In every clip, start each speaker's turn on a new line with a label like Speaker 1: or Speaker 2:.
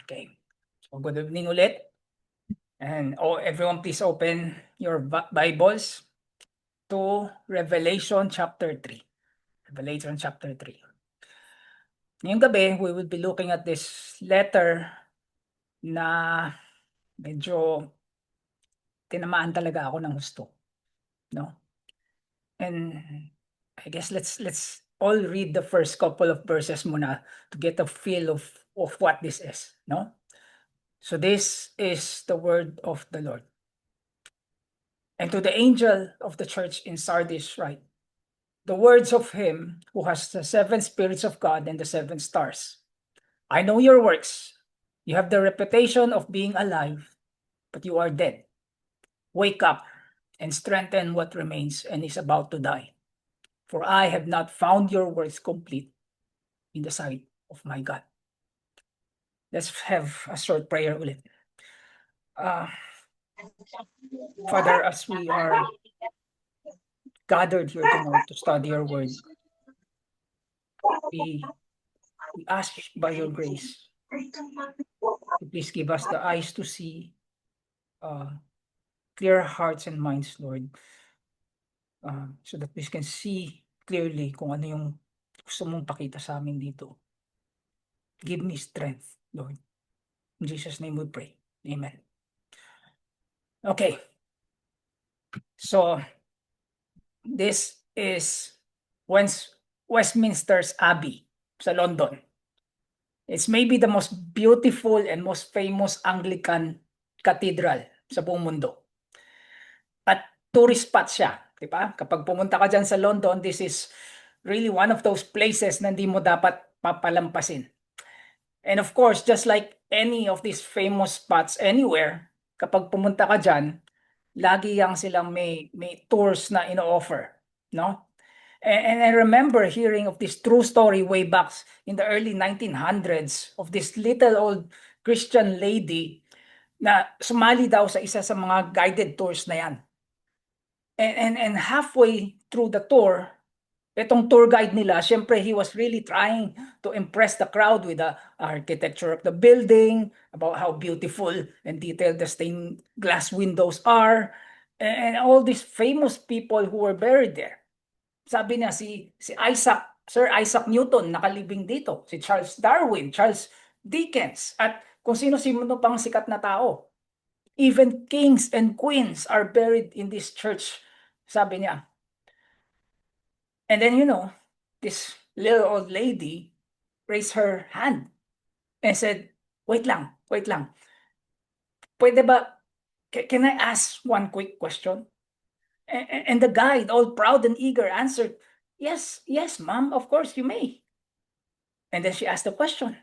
Speaker 1: Okay. So good evening ulit. And everyone please open your Bibles to Revelation chapter 3. Revelation chapter 3. Ngayong gabi, we will be looking at this letter na medyo tinamaan talaga ako ng husto, no? And I guess let's all read the first couple of verses muna to get a feel of what this is, no? So this is the word of the Lord. And to the angel of the church in Sardis write, the words of him who has the 7 spirits of God and the 7 stars. I know your works. You have the reputation of being alive, but you are dead. Wake up and strengthen what remains and is about to die. For I have not found your works complete in the sight of my God. Let's have a short prayer ulit. Father, as we are gathered here tonight to study your word, we ask by your grace to please give us the eyes to see, clear hearts and minds, Lord, so that we can see clearly kung ano yung gusto mong pakita sa amin dito. Give me strength, Lord. In Jesus' name we pray. Amen. Okay. So, this is Westminster's Abbey sa London. It's maybe the most beautiful and most famous Anglican cathedral sa buong mundo. At tourist spot siya, di ba? Kapag pumunta ka dyan sa London, this is really one of those places na hindi mo dapat papalampasin. And of course, just like any of these famous spots anywhere, kapag pumunta ka dyan, lagi yang silang may tours na ino-offer, no? And I remember hearing of this true story way back in the early 1900s of this little old Christian lady na sumali daw sa isa sa mga guided tours na yan. And halfway through the tour, itong tour guide nila, syempre he was really trying to impress the crowd with the architecture of the building, about how beautiful and detailed the stained glass windows are, and all these famous people who were buried there. Sabi niya si Sir Isaac Newton nakalibing dito, si Charles Darwin, Charles Dickens, at kung sino-sino pang sikat na tao. Even kings and queens are buried in this church, sabi niya. And then, this little old lady raised her hand and said, wait lang. Pwede ba, can I ask one quick question? And the guide, all proud and eager, answered, yes, ma'am, of course you may. And then she asked the question.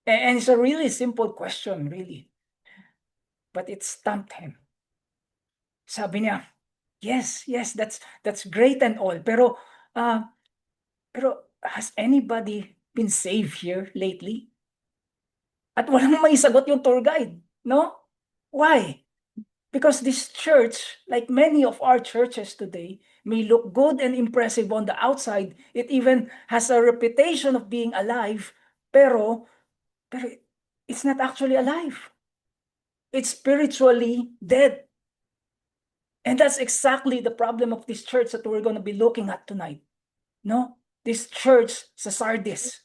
Speaker 1: And it's a really simple question, really. But it stumped him. Sabi niya, yes, that's great and all. Pero has anybody been saved here lately? At walang may sagot yung tour guide, no? Why? Because this church, like many of our churches today, may look good and impressive on the outside. It even has a reputation of being alive, pero it's not actually alive. It's spiritually dead. And that's exactly the problem of this church that we're going to be looking at tonight. No? This church sa Sardis.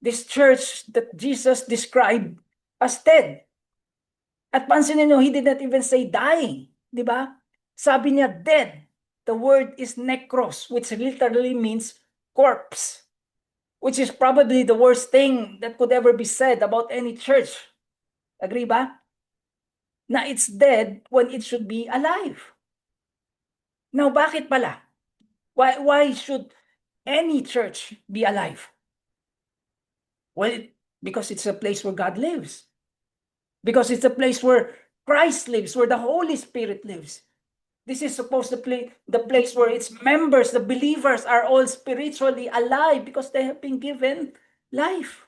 Speaker 1: This church that Jesus described as dead. At pansinin nyo, he did not even say dying. Di ba? Sabi niya dead. The word is necros, which literally means corpse. Which is probably the worst thing that could ever be said about any church. Agree ba? Na it's dead when it should be alive. Now, bakit pala? Why should any church be alive? Well, because it's a place where God lives. Because it's a place where Christ lives, where the Holy Spirit lives. This is supposed to be the place where its members, the believers, are all spiritually alive because they have been given life.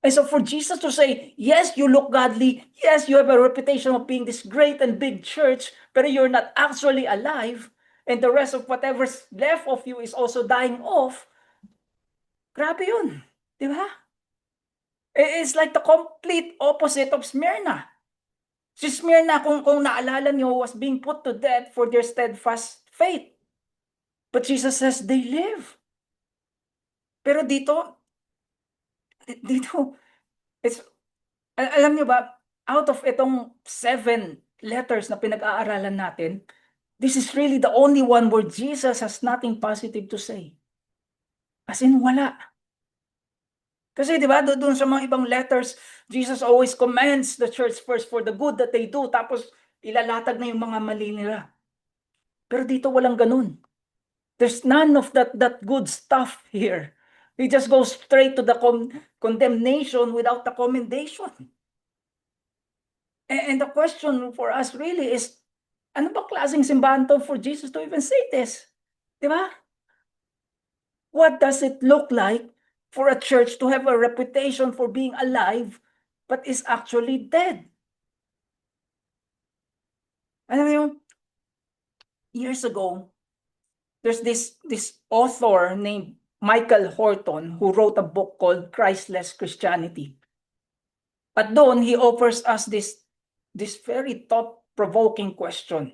Speaker 1: And so for Jesus to say, yes, you look godly, yes, you have a reputation of being this great and big church, but you're not actually alive, and the rest of whatever's left of you is also dying off, grabe yun. Di ba? It's like the complete opposite of Smyrna. Si Smyrna, kung naalala niyo, was being put to death for their steadfast faith. But Jesus says they live. Pero dito, it's, alam niyo ba, out of itong 7 letters na pinag-aaralan natin, this is really the only one where Jesus has nothing positive to say. As in, wala. Kasi di ba, doon sa mga ibang letters, Jesus always commends the church first for the good that they do, tapos ilalatag na yung mga mali nila. Pero dito walang ganun. There's none of that good stuff here. He just goes straight to the condemnation without the commendation. And the question for us really is, ano ba klaseng simbahan to for Jesus to even say this? Di ba? What does it look like for a church to have a reputation for being alive but is actually dead? Alam mo yung, years ago, there's this author named Michael Horton who wrote a book called Christless Christianity. But doon, he offers us this very thought-provoking question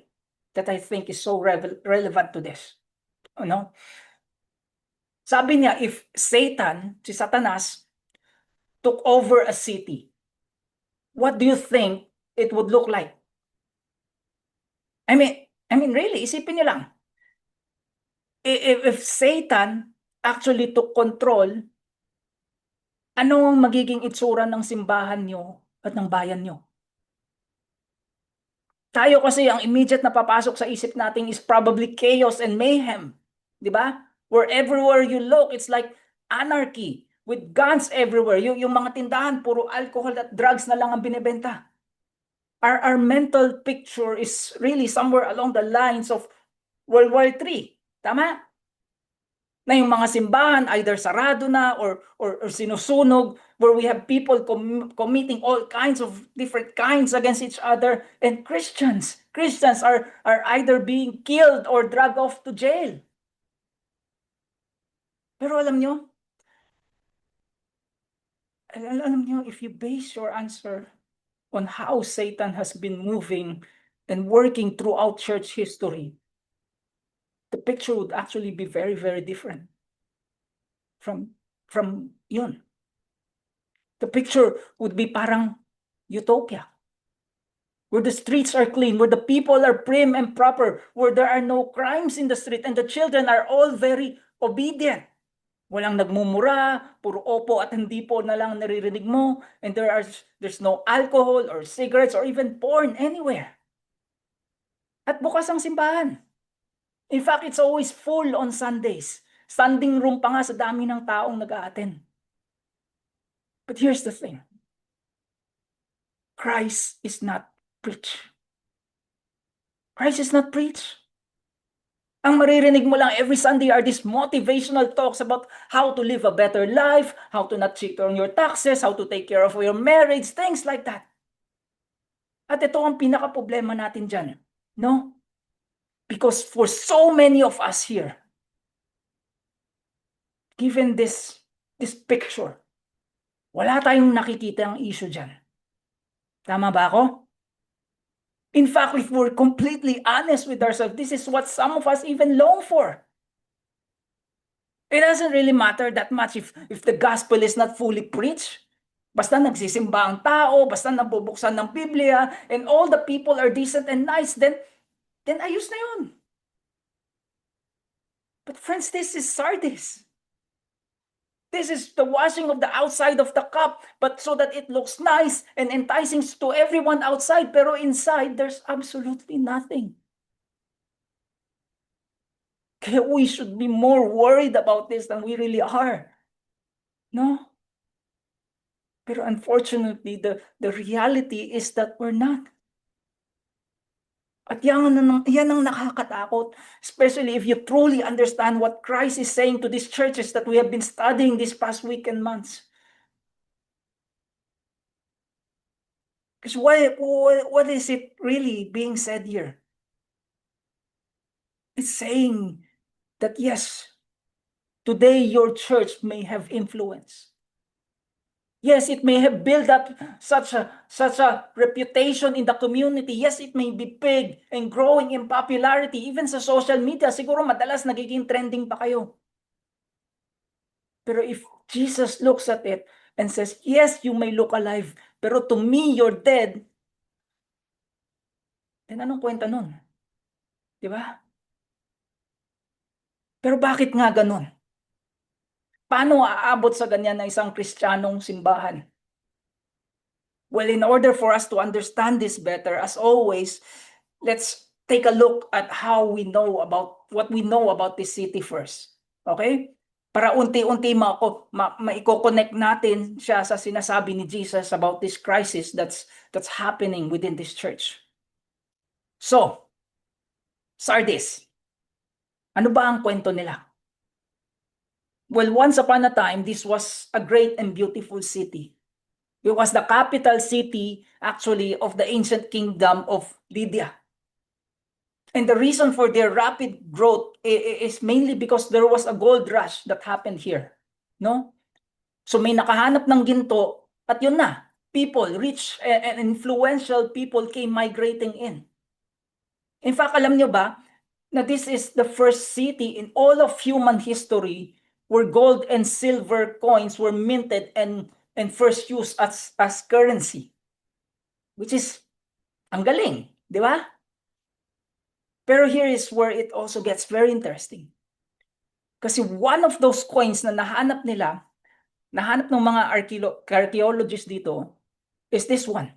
Speaker 1: that I think is so relevant to this. Ano? Sabi niya, if Satan, si Satanas, took over a city, what do you think it would look like? I mean, really, isipin niyo lang. If Satan actually took control, ano ang magiging itsura ng simbahan niyo at ng bayan niyo? Tayo kasi ang immediate na papasok sa isip natin is probably chaos and mayhem. Di ba? Where everywhere you look, it's like anarchy with guns everywhere. Yung mga tindahan, puro alcohol at drugs na lang ang binibenta. Our mental picture is really somewhere along the lines of World War III. Tama? Na yung mga simbahan either sarado na or sinusunog, where we have people committing all kinds of different kinds against each other, and Christians are either being killed or dragged off to jail. Pero alam nyo, if you base your answer on how Satan has been moving and working throughout church history, the picture would actually be very, very different from yun. The picture would be parang utopia, where the streets are clean, where the people are prim and proper, where there are no crimes in the street, and the children are all very obedient. Walang nagmumura, puro opo at hindi po na lang naririnig mo, and there's no alcohol or cigarettes or even porn anywhere. At bukas ang simbahan. In fact, it's always full on Sundays. Standing room pa nga sa dami ng taong nag-a-attend. But here's the thing. Christ is not preached. Christ is not preached. Ang maririnig mo lang every Sunday are these motivational talks about how to live a better life, how to not cheat on your taxes, how to take care of your marriage, things like that. At ito ang pinaka-problema natin dyan. No? Because for so many of us here, given this picture, wala tayong nakikita ang issue dyan. Tama ba ako? In fact, if we're completely honest with ourselves, this is what some of us even long for. It doesn't really matter that much if the gospel is not fully preached. Basta nagsisimba ang tao, basta nabubuksan ng Biblia, and all the people are decent and nice, then ayos na yun. But friends, this is Sardis. This is the washing of the outside of the cup, but so that it looks nice and enticing to everyone outside, pero inside, there's absolutely nothing. Kaya we should be more worried about this than we really are. No? Pero unfortunately, the reality is that we're not. At yan ang nakakatakot, especially if you truly understand what Christ is saying to these churches that we have been studying this past week and months. Because what is it really being said here? It's saying that yes, today your church may have influence. Yes, it may have built up such a reputation in the community. Yes, it may be big and growing in popularity. Even sa social media, siguro madalas nagiging trending pa kayo. Pero if Jesus looks at it and says, yes, you may look alive, pero to me, you're dead, then anong kwenta nun? Di ba? Pero bakit nga ganun? Paano aabot sa ganyan na isang Kristiyanong simbahan? Well, in order for us to understand this better, as always, let's take a look at how we know about what we know about this city first. Okay? Para unti-unti maiko-connect natin siya sa sinasabi ni Jesus about this crisis that's happening within this church. So, Sardis. Ano ba ang kwento nila? Well, once upon a time, this was a great and beautiful city. It was the capital city, actually, of the ancient kingdom of Lydia. And the reason for their rapid growth is mainly because there was a gold rush that happened here. No? So may nakahanap ng ginto, at yun na. People, rich and influential people came migrating in. In fact, alam nyo ba, na this is the first city in all of human history where gold and silver coins were minted and first used as currency. Which is, ang galing, di ba? Pero here is where it also gets very interesting. Kasi one of those coins na nahanap ng mga archaeologists dito, is this one.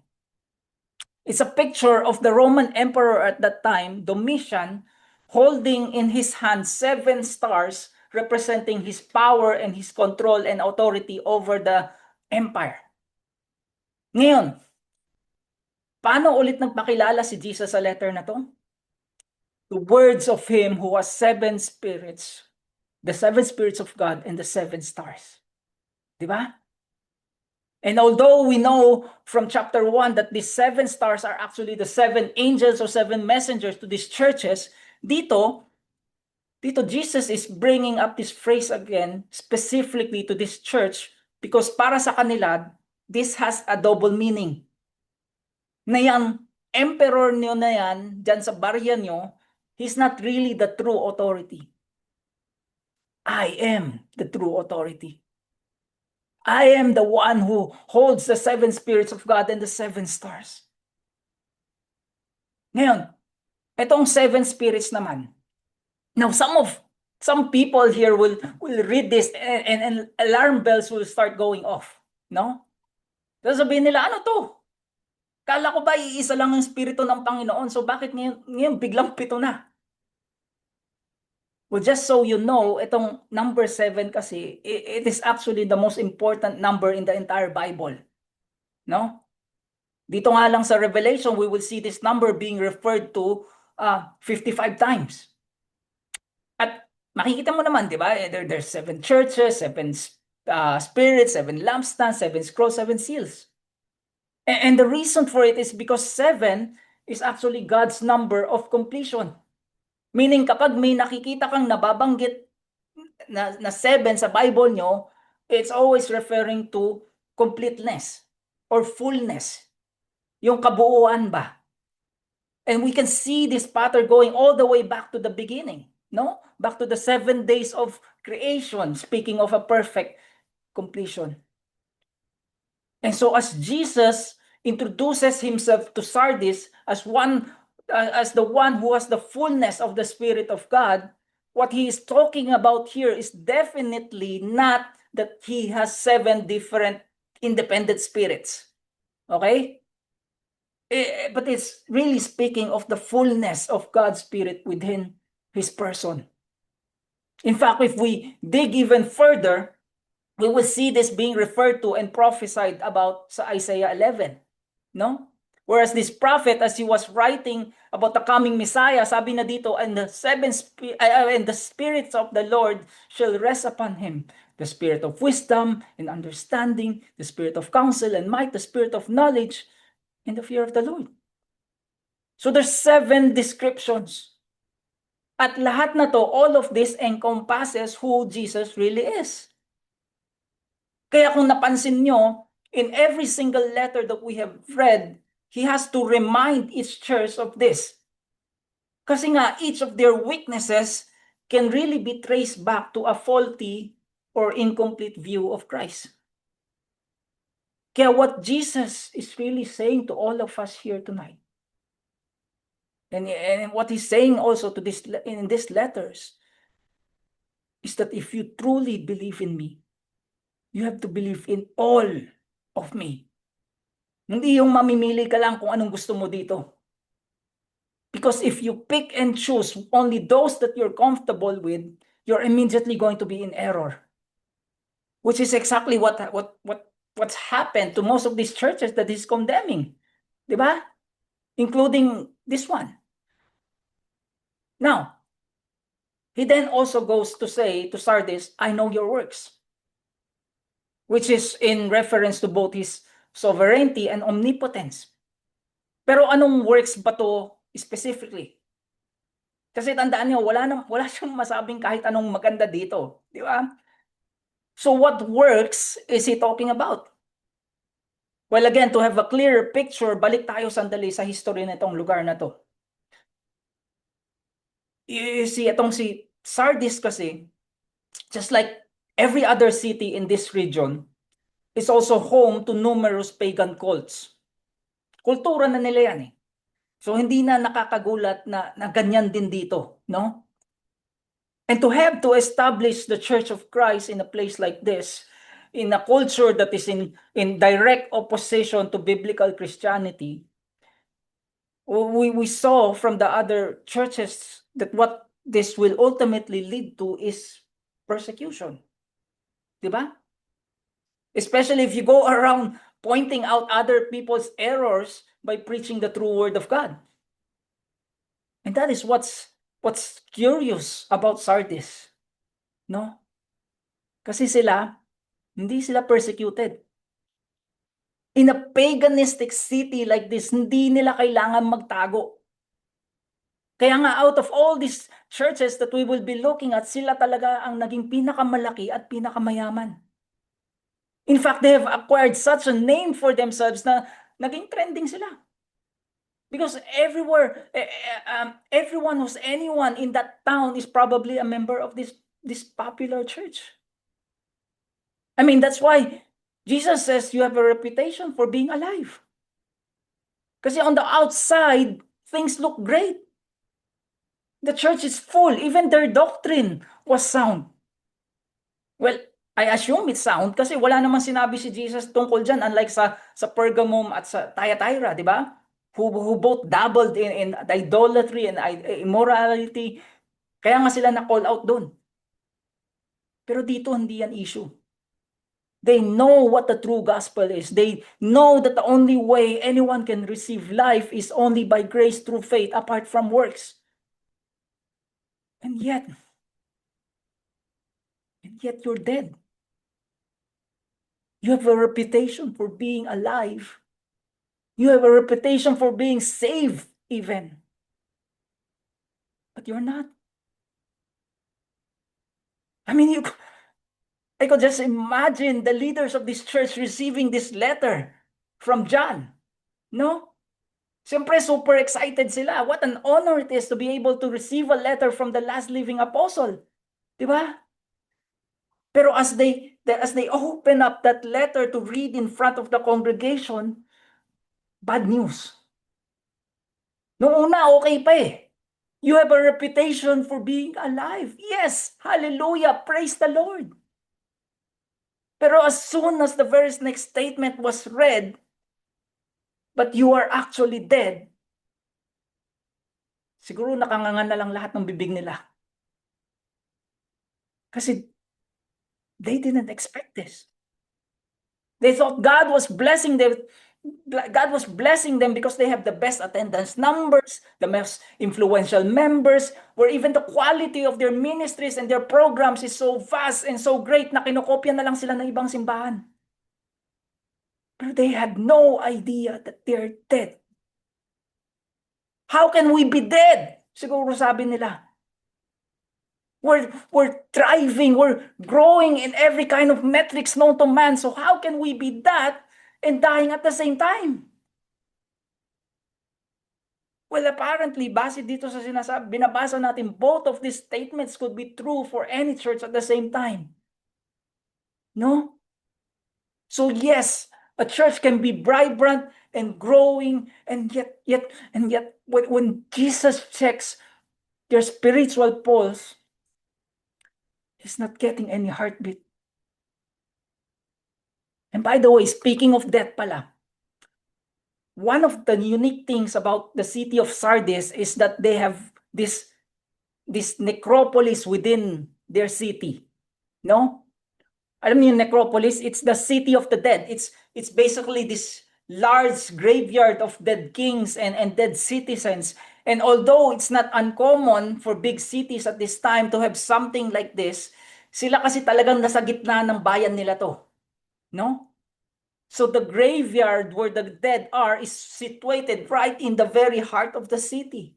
Speaker 1: It's a picture of the Roman emperor at that time, Domitian, holding in his hand 7 stars representing his power and his control and authority over the empire. Ngayon, paano ulit nagpakilala si Jesus sa letter na to? The words of him who has 7 spirits, the 7 spirits of God and the 7 stars. Diba? And although we know from chapter 1 that these 7 stars are actually the 7 angels or 7 messengers to these churches, dito Jesus is bringing up this phrase again specifically to this church because para sa kanila, this has a double meaning. Na yung emperor nyo na yan, dyan sa barya nyo, he's not really the true authority. I am the true authority. I am the one who holds the 7 spirits of God and the 7 stars. Ngayon, itong 7 spirits naman. Now, some people here will read this and alarm bells will start going off. No? Sasabihin nila, ano to? Kala ko ba iisa lang ang spirito ng Panginoon? So bakit ngayon biglang 7 na? Well, just so you know, itong number 7 kasi, it is actually the most important number in the entire Bible. No? Dito nga lang sa Revelation, we will see this number being referred to 55 times. At makikita mo naman, di ba? There's 7 churches, 7 spirits, 7 lampstands, 7 scrolls, 7 seals. And the reason for it is because 7 is actually God's number of completion. Meaning kapag may nakikita kang nababanggit na 7 sa Bible nyo, it's always referring to completeness or fullness. Yung kabuuan ba? And we can see this pattern going all the way back to the beginning, no? Back to the 7 days of creation, speaking of a perfect completion. And so as Jesus introduces himself to Sardis as the one who has the fullness of the Spirit of God, what he is talking about here is definitely not that he has 7 different independent spirits. Okay? But it's really speaking of the fullness of God's Spirit within his person. In fact, if we dig even further, we will see this being referred to and prophesied about sa Isaiah 11. No? Whereas this prophet, as he was writing about the coming Messiah, sabi na dito, and the spirits of the Lord shall rest upon him. The spirit of wisdom and understanding, the spirit of counsel and might, the spirit of knowledge, and the fear of the Lord. So there's 7 descriptions. At lahat na to, all of this encompasses who Jesus really is. Kaya kung napansin nyo, in every single letter that we have read, he has to remind each church of this. Kasi nga, each of their weaknesses can really be traced back to a faulty or incomplete view of Christ. Kaya what Jesus is really saying to all of us here tonight, and what he's saying also to in these letters, is that if you truly believe in me, you have to believe in all of me. Hindi yung mamimili ka lang kung anong gusto mo dito. Because if you pick and choose only those that you're comfortable with, you're immediately going to be in error. Which is exactly what's happened to most of these churches that he's condemning. Diba? Including this one. Now, he then also goes to say to Sardis, I know your works. Which is in reference to both his sovereignty and omnipotence. Pero anong works ba to specifically? Kasi tandaan niyo, wala siyang masabing kahit anong maganda dito. Di ba? So what works is he talking about? Well, again, to have a clearer picture, balik tayo sandali sa history nitong lugar na to. You see, itong si Sardis kasi, just like every other city in this region, is also home to numerous pagan cults. Kultura na nila yan eh. So hindi na nakakagulat na ganyan din dito, no? And to have to establish the Church of Christ in a place like this, in a culture that is in direct opposition to biblical Christianity, we saw from the other churches that what this will ultimately lead to is persecution. Diba? Especially if you go around pointing out other people's errors by preaching the true word of God. And that is what's curious about Sardis. No? Kasi hindi sila persecuted. In a paganistic city like this, hindi nila kailangan magtago. Kaya nga, out of all these churches that we will be looking at, sila talaga ang naging pinakamalaki at pinakamayaman. In fact, they have acquired such a name for themselves na naging trending sila. Because everywhere, everyone who's anyone in that town is probably a member of this popular church. I mean, that's why Jesus says you have a reputation for being alive. Kasi on the outside, things look great. The church is full. Even their doctrine was sound. Well, I assume it's sound kasi wala namang sinabi si Jesus tungkol dyan, unlike sa Pergamum at sa Thyatira, di ba? Who both dabbled in idolatry and immorality. Kaya nga sila na-call out doon. Pero dito hindi yan issue. They know what the true gospel is. They know that the only way anyone can receive life is only by grace through faith, apart from works. And yet you're dead. You have a reputation for being alive. You have a reputation for being saved even. But you're not. I mean, I could just imagine the leaders of this church receiving this letter from John. No? Siyempre, super excited sila. What an honor it is to be able to receive a letter from the last living apostle. Diba? Pero as they open up that letter to read in front of the congregation, bad news. Noong una, okay pa eh. You have a reputation for being alive. Yes, hallelujah, praise the Lord. Pero as soon as the very next statement was read, but you are actually dead, siguro nakangangan na lang lahat ng bibig nila. Kasi they didn't expect this. They thought God was blessing them. God was blessing them because they have the best attendance numbers, the most influential members, where even the quality of their ministries and their programs is so vast and so great na kinokopya na lang sila ng ibang simbahan. But they had no idea that they're dead. How can we be dead? Siguro sabi nila. We're thriving, we're growing in every kind of metrics known to man. So how can we be that and dying at the same time. Well, apparently, base dito sa sinasabi, binabasa natin, both of these statements could be true for any church at the same time. No? So yes, a church can be vibrant and growing, and yet, when Jesus checks their spiritual pulse, he's not getting any heartbeat. And by the way, speaking of that pala, one of the unique things about the city of Sardis is that they have this necropolis within their city. No? Alam niyo yung necropolis? It's the city of the dead. It's basically this large graveyard of dead kings and dead citizens. And although it's not uncommon for big cities at this time to have something like this, sila kasi talagang nasa gitna ng bayan nila to. No? So the graveyard where the dead are is situated right in the very heart of the city.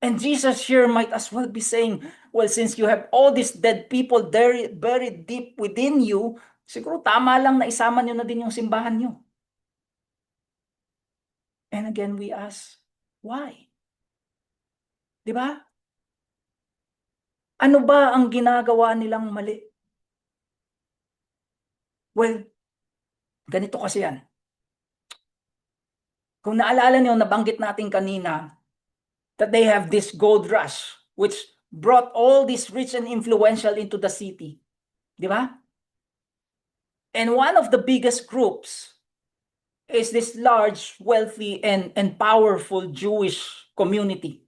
Speaker 1: And Jesus here might as well be saying, well, since you have all these dead people buried deep within you, siguro tama lang na isama nyo na din yung simbahan nyo. And again, we ask, why? Di ba? Ano ba ang ginagawa nilang mali? Well, ganito kasi yan. Kung naalala niyo, nabanggit natin kanina, that they have this gold rush, which brought all these rich and influential into the city. Di ba? And one of the biggest groups is this large, wealthy, and powerful Jewish community.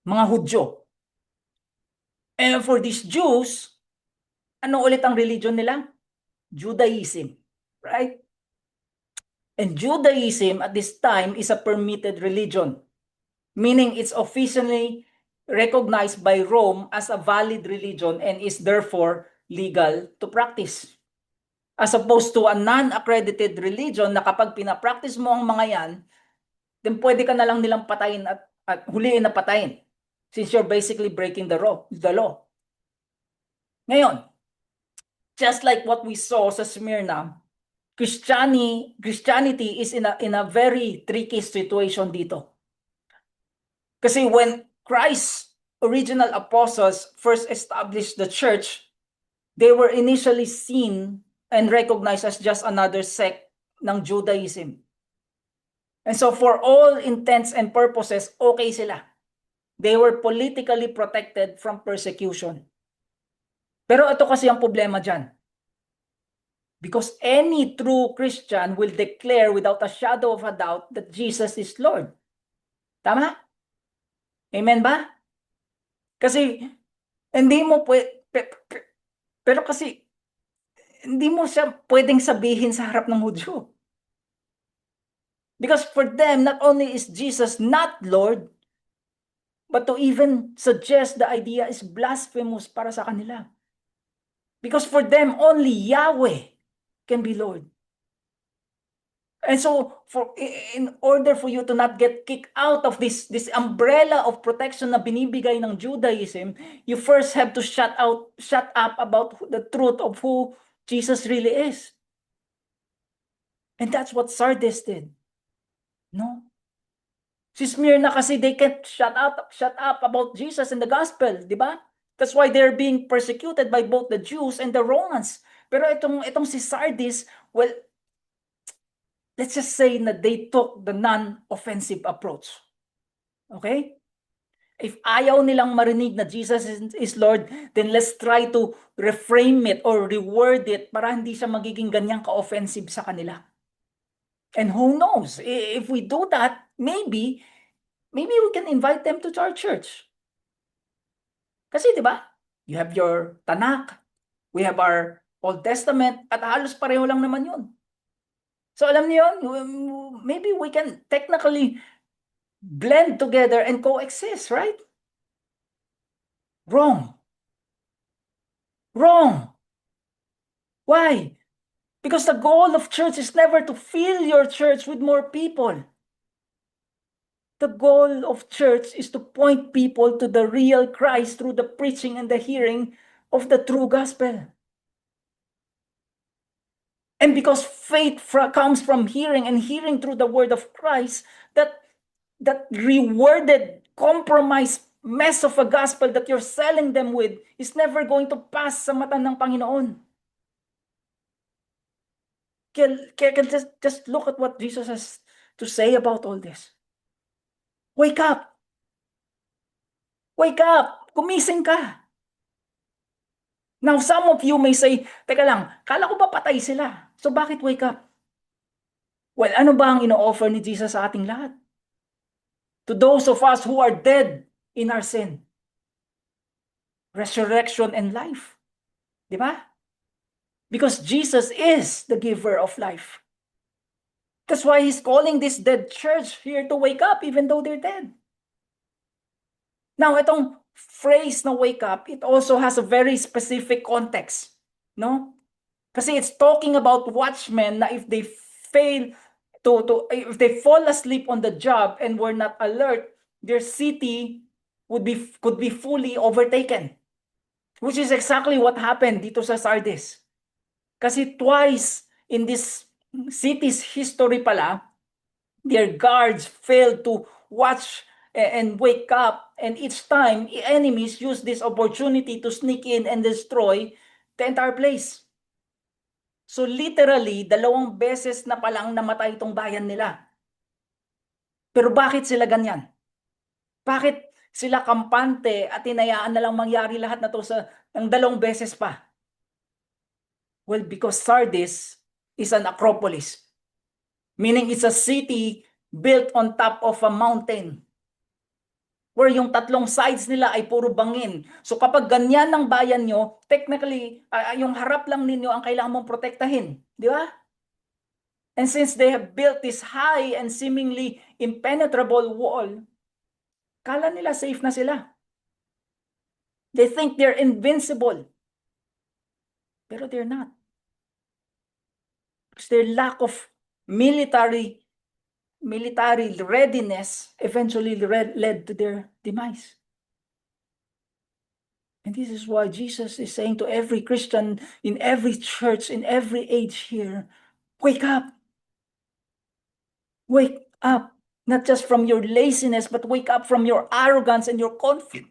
Speaker 1: Mga Hudyo. And for these Jews, ano ulit ang religion nila? Judaism. Right? And Judaism at this time is a permitted religion. Meaning it's officially recognized by Rome as a valid religion and is therefore legal to practice. As opposed to a non-accredited religion na kapag pinapractice mo ang mga yan, then pwede ka na lang nilang patayin at huliin na patayin since you're basically breaking the law. Ngayon, just like what we saw sa Smyrna, Christianity is in a very tricky situation dito. Kasi when Christ's original apostles first established the church, they were initially seen and recognized as just another sect ng Judaism. And so for all intents and purposes, okay sila. They were politically protected from persecution. Pero ito kasi ang problema dyan. Because any true Christian will declare without a shadow of a doubt that Jesus is Lord. Tama? Amen ba? Kasi hindi mo pero kasi hindi mo siya pwedeng sabihin sa harap ng Hudyo. Because for them, not only is Jesus not Lord, but to even suggest the idea is blasphemous para sa kanila. Because for them, only Yahweh can be Lord. And so, in order for you to not get kicked out of this umbrella of protection na binibigay ng Judaism, you first have to shut up about the truth of who Jesus really is. And that's what Sardis did. No? Si Smyrna kasi they can't shut up about Jesus and the gospel, di ba? That's why they're being persecuted by both the Jews and the Romans. Pero itong si Sardis, well, let's just say na they took the non-offensive approach. Okay? If ayaw nilang marinig na Jesus is Lord, then let's try to reframe it or reword it para hindi siya magiging ganyang ka-offensive sa kanila. And who knows, if we do that, maybe we can invite them to our church. Kasi di ba, you have your Tanakh, we have our Old Testament, at halos pareho lang naman yun. So alam niyo yun, maybe we can technically blend together and coexist, right? Wrong. Wrong. Why? Because the goal of church is never to fill your church with more people. The goal of church is to point people to the real Christ through the preaching and the hearing of the true gospel. And because faith comes from hearing, and hearing through the word of Christ, that reworded, compromised mess of a gospel that you're selling them with is never going to pass sa mata ng Panginoon. Kaya just look at what Jesus has to say about all this. Wake up! Wake up! Gumising ka! Now, some of you may say, teka lang, kala ko ba patay sila? So bakit wake up? Well, ano ba ang ino-offer ni Jesus sa ating lahat? To those of us who are dead in our sin. Resurrection and life. Di ba? Because Jesus is the giver of life. That's why He's calling this dead church here to wake up even though they're dead. Now, itong phrase na wake up, it also has a very specific context. No? Kasi it's talking about watchmen na if they fail if they fall asleep on the job and were not alert, their city could be fully overtaken. Which is exactly what happened dito sa Sardis. Kasi twice in this city's history pala, their guards failed to watch and wake up, and each time enemies use this opportunity to sneak in and destroy the entire place. So literally, 2 beses na palang namatay itong bayan nila. Pero bakit sila ganyan? Bakit sila kampante at hinayaan na lang mangyari lahat na to ng 2 beses pa? Well, because Sardis is an acropolis. Meaning it's a city built on top of a mountain. Where yung 3 sides nila ay puro bangin. So kapag ganyan ang bayan nyo, technically, yung harap lang ninyo ang kailangan mong protektahin. Di ba? And since they have built this high and seemingly impenetrable wall, kala nila safe na sila. They think they're invincible. Pero they're not. Because their lack of military readiness eventually led to their demise. And this is why Jesus is saying to every Christian in every church, in every age here, wake up. Wake up. Not just from your laziness, but wake up from your arrogance and your confidence,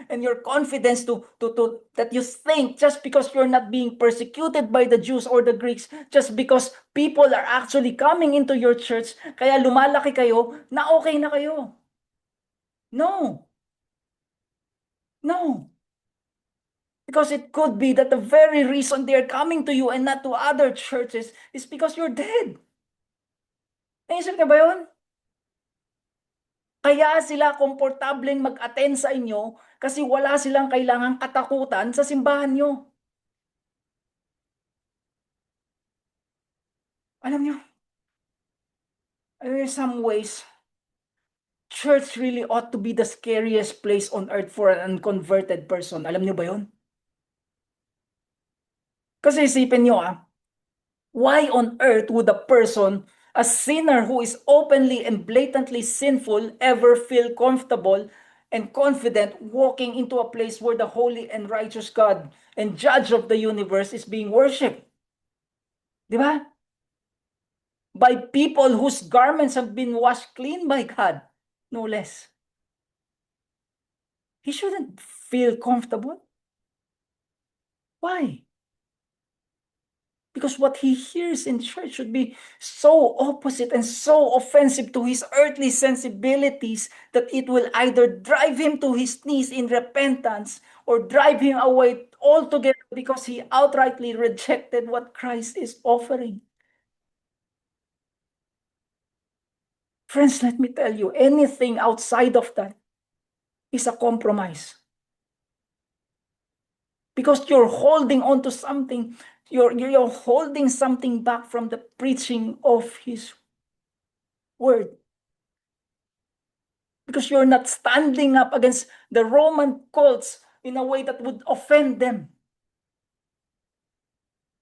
Speaker 1: and your confidence that you think just because you're not being persecuted by the Jews or the Greeks, just because people are actually coming into your church, kaya lumalaki kayo, na okay na kayo. No. No. Because it could be that the very reason they're coming to you and not to other churches is because you're dead. Naisip niyo ba yun? Kaya sila komportableng mag-attend sa inyo kasi wala silang kailangang katakutan sa simbahan nyo. Alam nyo, in some ways, church really ought to be the scariest place on earth for an unconverted person. Alam nyo ba yun? Kasi isipin nyo why on earth would a person, a sinner who is openly and blatantly sinful, ever feel comfortable and confident walking into a place where the holy and righteous God and judge of the universe is being worshipped? Di ba? By people whose garments have been washed clean by God, no less. He shouldn't feel comfortable. Why? Because what he hears in church should be so opposite and so offensive to his earthly sensibilities that it will either drive him to his knees in repentance or drive him away altogether because he outrightly rejected what Christ is offering. Friends, let me tell you, anything outside of that is a compromise. Because you're holding on to something, you're holding something back from the preaching of His word. Because you're not standing up against the Roman cults in a way that would offend them.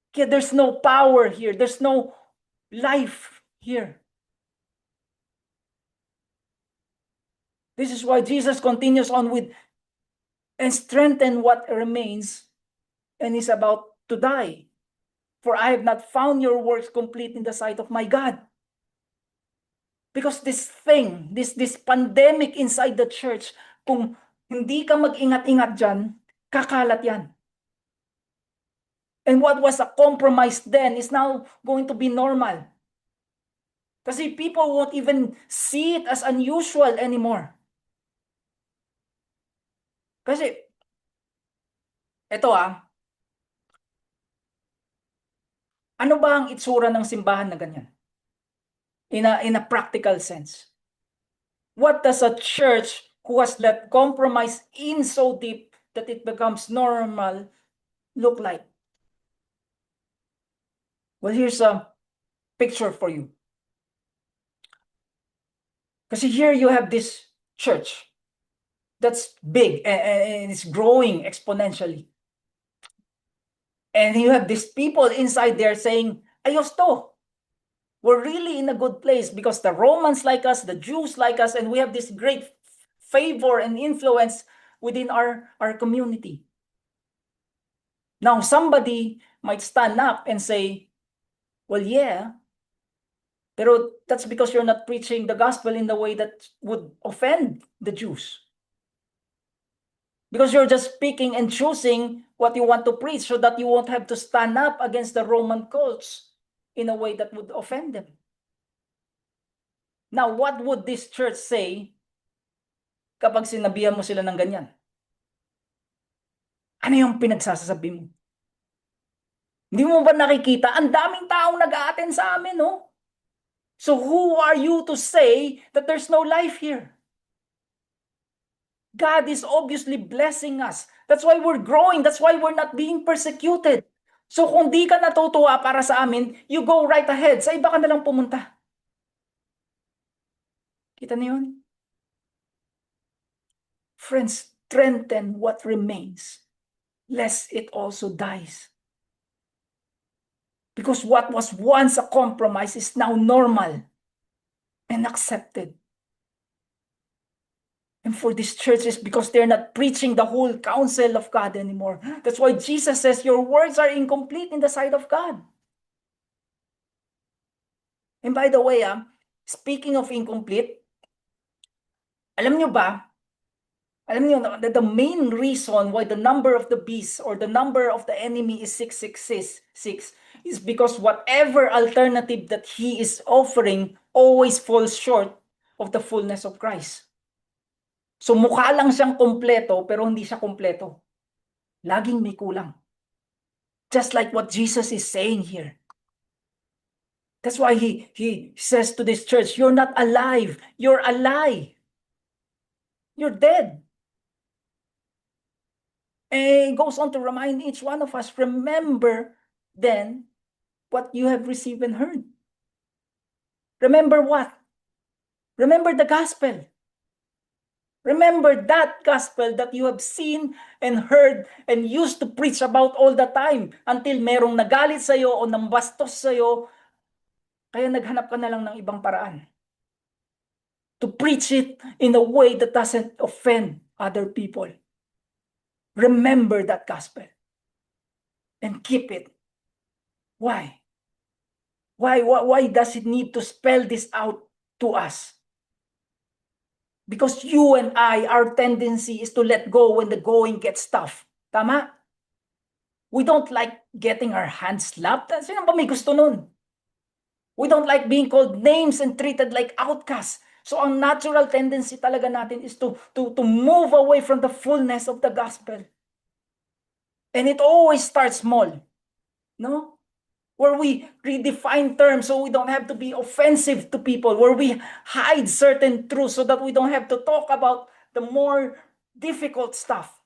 Speaker 1: Okay, there's no power here. There's no life here. This is why Jesus continues on with, and strengthen what remains and is about to die. For I have not found your works complete in the sight of my God. Because this thing, this pandemic inside the church, kung hindi ka mag-ingat-ingat dyan, kakalat yan. And what was a compromise then is now going to be normal. Kasi people won't even see it as unusual anymore. Kasi, eto ano ba ang itsura ng simbahan na ganyan? In a practical sense. What does a church who has let compromise in so deep that it becomes normal look like? Well, here's a picture for you. Kasi here you have this church that's big and it's growing exponentially. And you have these people inside there saying, ayos to. We're really in a good place because the Romans like us, the Jews like us, and we have this great favor and influence within our community. Now, somebody might stand up and say, well, yeah, pero that's because you're not preaching the gospel in the way that would offend the Jews. Because you're just picking and choosing what you want to preach so that you won't have to stand up against the Roman cults in a way that would offend them. Now, what would this church say kapag sinabihan mo sila ng ganyan? Ano yung pinagsasabi mo? Hindi mo ba nakikita? Ang daming taong nag-a-attend sa amin, no? So who are you to say that there's no life here? God is obviously blessing us. That's why we're growing. That's why we're not being persecuted. So kung di ka natutuwa para sa amin, you go right ahead. Sa iba ka na lang pumunta. Kita niyo yun? Friends, strengthen what remains, lest it also dies. Because what was once a compromise is now normal and accepted. And for these churches, because they're not preaching the whole counsel of God anymore. That's why Jesus says, your words are incomplete in the sight of God. And by the way, speaking of incomplete, alam niyo the main reason why the number of the beast or the number of the enemy is 666 is because whatever alternative that he is offering always falls short of the fullness of Christ. So mukha lang siyang kompleto pero hindi siya kompleto. Laging may kulang. Just like what Jesus is saying here. That's why he says to this church, you're not alive, you're a lie. You're dead. And he goes on to remind each one of us, remember then what you have received and heard. Remember what? Remember the gospel. Remember that gospel that you have seen and heard and used to preach about all the time until merong nagalit sa'yo o nambastos sa'yo, kaya naghanap ka na lang ng ibang paraan. To preach it in a way that doesn't offend other people. Remember that gospel and keep it. Why? Why does it need to spell this out to us? Because you and I, our tendency is to let go when the going gets tough. Tama? We don't like getting our hands slapped. Sino ba may gusto nun? We don't like being called names and treated like outcasts. So ang natural tendency talaga natin is to move away from the fullness of the gospel. And it always starts small. No? Where we redefine terms so we don't have to be offensive to people, where we hide certain truths so that we don't have to talk about the more difficult stuff,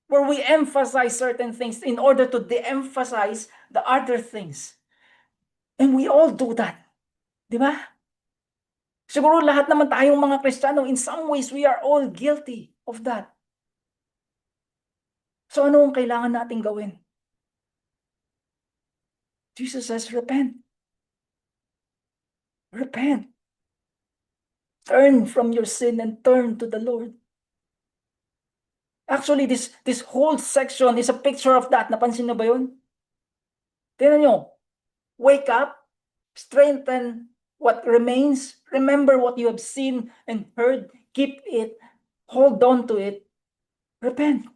Speaker 1: where we emphasize certain things in order to de-emphasize the other things. And we all do that. Di ba? Siguro lahat naman tayong mga Kristiyano, in some ways, we are all guilty of that. So ano ang kailangan natin gawin? Jesus says, repent. Repent. Turn from your sin and turn to the Lord. Actually, this whole section is a picture of that. Napansin na ba yun? Tingnan nyo, wake up, strengthen what remains, remember what you have seen and heard, keep it, hold on to it, repent.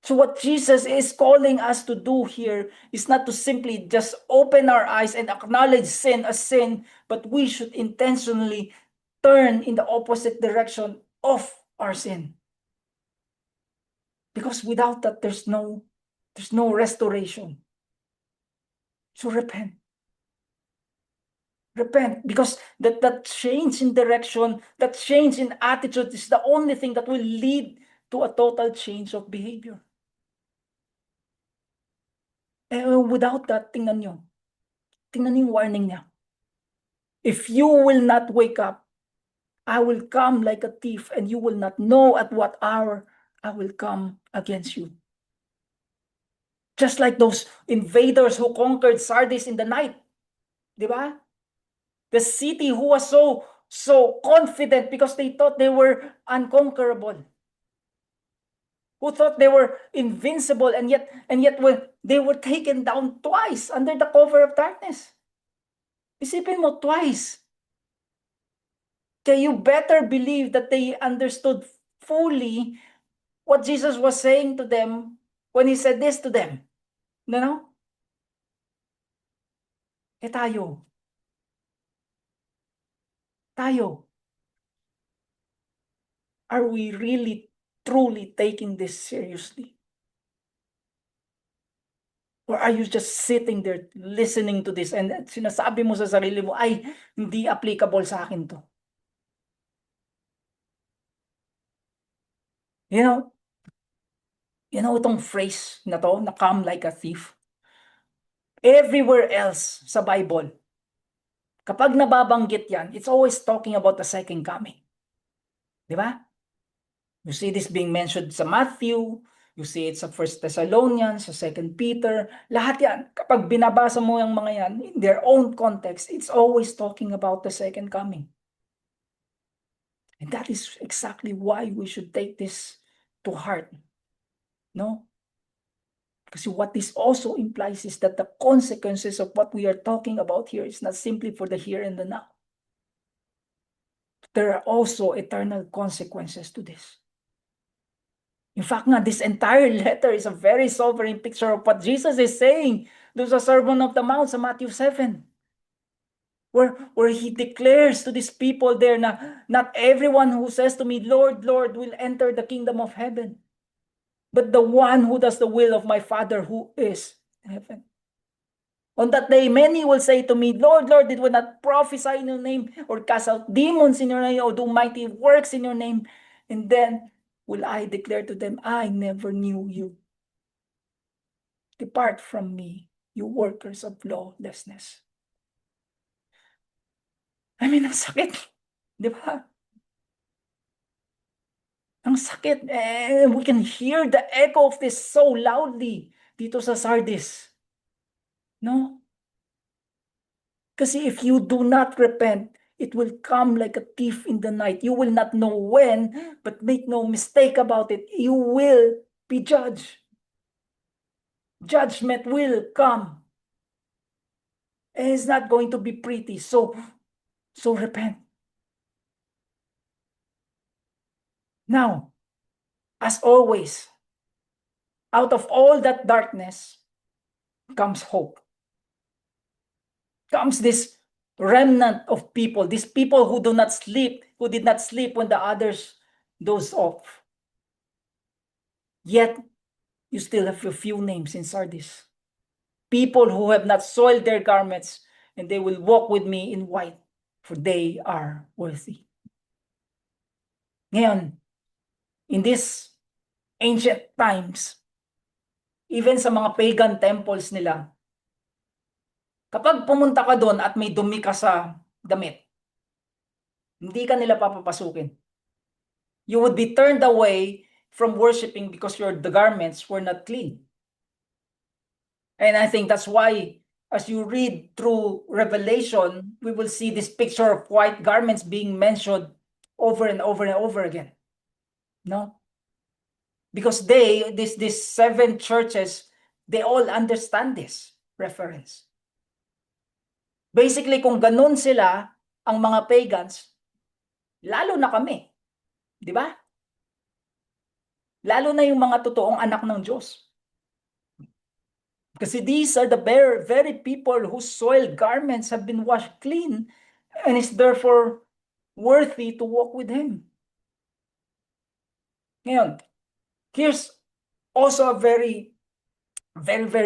Speaker 1: So what Jesus is calling us to do here is not to simply just open our eyes and acknowledge sin as sin, but we should intentionally turn in the opposite direction of our sin. Because without that, there's no restoration. So repent. Repent, because that change in direction, that change in attitude is the only thing that will lead to a total change of behavior. Without that, tingnan nyo yung warning niya. If you will not wake up, I will come like a thief, and you will not know at what hour I will come against you. Just like those invaders who conquered Sardis in the night. Di ba? The city who was so confident because they thought they were unconquerable. Who thought they were invincible, and yet when they were taken down twice under the cover of darkness. Isipin mo, twice. Okay, you better believe that they understood fully what Jesus was saying to them when he said this to them. No? Tayo. Are we really, truly taking this seriously? Or are you just sitting there listening to this and sinasabi mo sa sarili mo, ay, hindi applicable sa akin to? You know itong phrase na to, na come like a thief? Everywhere else sa Bible, kapag nababanggit yan, it's always talking about the second coming. Di ba? You see this being mentioned sa Matthew, you see it sa 1 Thessalonians, sa 2 Peter, lahat yan. Kapag binabasa mo yung mga yan, in their own context, it's always talking about the second coming. And that is exactly why we should take this to heart. No? Because what this also implies is that the consequences of what we are talking about here is not simply for the here and the now. There are also eternal consequences to this. In fact, this entire letter is a very sobering picture of what Jesus is saying. There's a Sermon of the Mount sa Matthew 7. Where he declares to these people there na not everyone who says to me, Lord, Lord, will enter the kingdom of heaven, but the one who does the will of my Father who is in heaven. On that day, many will say to me, Lord, Lord, did we not prophesy in your name, or cast out demons in your name, or do mighty works in your name? And then will I declare to them, I never knew you. Depart from me, you workers of lawlessness. I mean, ang sakit. Di ba? Ang sakit. We can hear the echo of this so loudly dito sa Sardis. No? Kasi if you do not repent, it will come like a thief in the night. You will not know when, but make no mistake about it, you will be judged. Judgment will come. And it's not going to be pretty. So repent. Now, as always, out of all that darkness comes hope. Comes this remnant of people, these people who do not sleep, who did not sleep when the others doze off. Yet, you still have a few names in Sardis. People who have not soiled their garments, and they will walk with me in white, for they are worthy. Ngayon, in these ancient times, even sa mga pagan temples nila, kapag pumunta ka doon at may dumi ka sa damit, hindi ka nila papapasukin. You would be turned away from worshiping because the garments were not clean. And I think that's why, as you read through Revelation, we will see this picture of white garments being mentioned over and over and over again. No? Because these 7 churches, They all understand this reference. Basically, kung ganun sila, ang mga pagans, lalo na kami. Di ba? Lalo na yung mga totoong anak ng Diyos. Kasi these are the very people whose soiled garments have been washed clean and is therefore worthy to walk with Him. Ngayon, here's also a very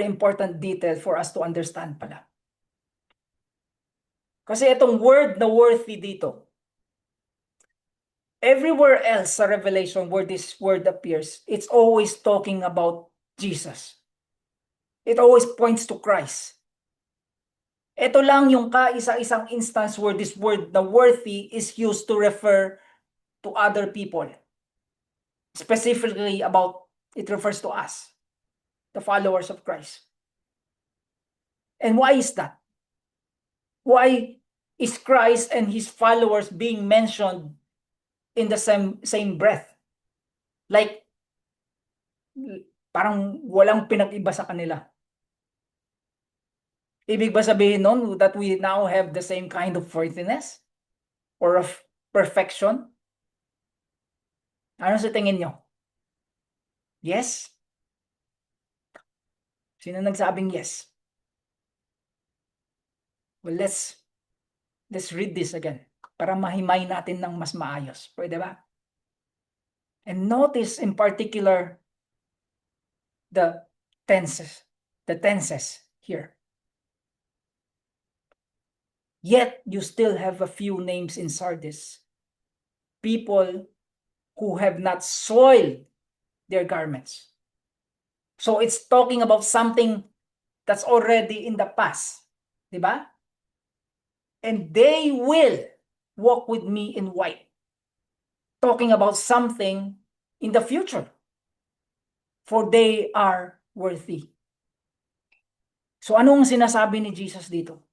Speaker 1: important detail for us to understand pala. Kasi itong word na worthy dito, everywhere else sa Revelation where this word appears, it's always talking about Jesus. It always points to Christ. Ito lang yung kaisa-isang instance where this word na worthy is used to refer to other people. Specifically it refers to us, the followers of Christ. And why is that? Why is Christ and His followers being mentioned in the same breath? Like, parang walang pinag-iba sa kanila. Ibig ba sabihin nun that we now have the same kind of worthiness? Or of perfection? Ano sa tingin nyo? Yes? Sino nagsabing yes? Well, let's read this again para mahimay natin ng mas maayos. Pwede ba? And notice in particular the tenses here. Yet you still have a few names in Sardis. People who have not soiled their garments. So it's talking about something that's already in the past. Diba? And they will walk with me in white. Talking about something in the future. For they are worthy. So anong sinasabi ni Jesus dito?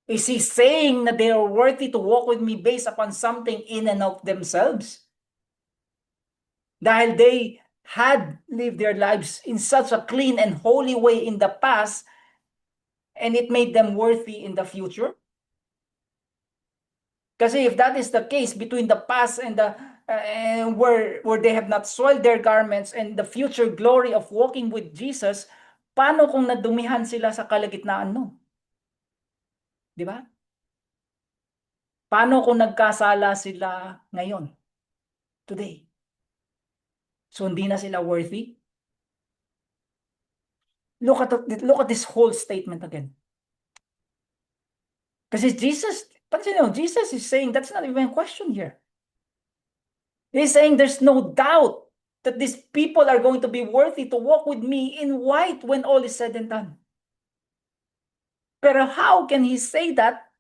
Speaker 1: Is He saying that they are worthy to walk with me based upon something in and of themselves? Dahil they had lived their lives in such a clean and holy way in the past, and it made them worthy in the future? Kasi if that is the case between the past and the where they have not soiled their garments and the future glory of walking with Jesus, paano kung nadumihan sila sa kalagitnaan no? Di ba? Paano kung nagkasala sila ngayon? Today. So hindi na sila worthy? Look at this whole statement again. Kasi Jesus is saying that's not even a question here. He's saying there's no doubt that these people are going to be worthy to walk with me in white when all is said and done. Pero how can He say that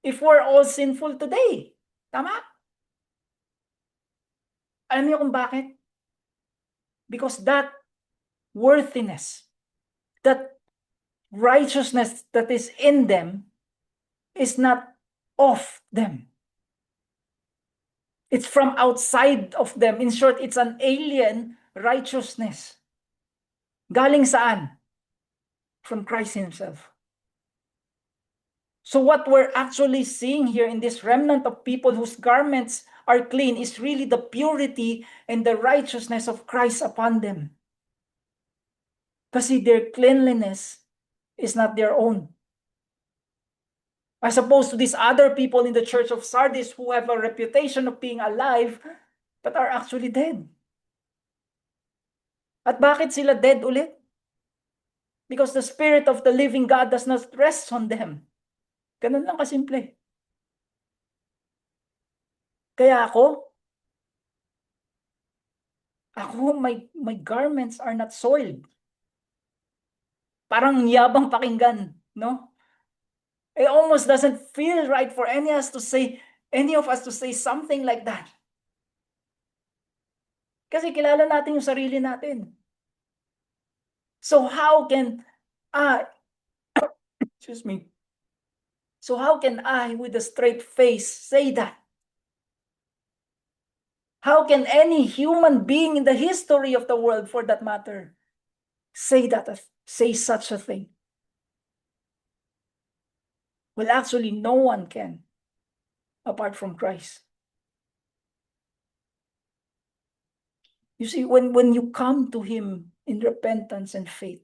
Speaker 1: if we're all sinful today? Tama? Alam niyo kung bakit? Because that worthiness, that righteousness that is in them is not of them. It's from outside of them. In short, it's an alien righteousness. Galing saan? From Christ Himself. So what we're actually seeing here in this remnant of people whose garments are clean is really the purity and the righteousness of Christ upon them. Kasi their cleanliness is not their own. As opposed to these other people in the church of Sardis who have a reputation of being alive but are actually dead. At bakit sila dead ulit? Because the Spirit of the living God does not rest on them. Ganun lang kasimple. Kaya ako, my garments are not soiled. Parang yabang pakinggan, no? It almost doesn't feel right for any of us to say something like that. Kasi kilala natin yung sarili natin. So how can I, excuse me, so how can I with a straight face say that? How can any human being in the history of the world, for that matter, say such a thing? Well, actually, no one can apart from Christ. You see, when you come to Him in repentance and faith,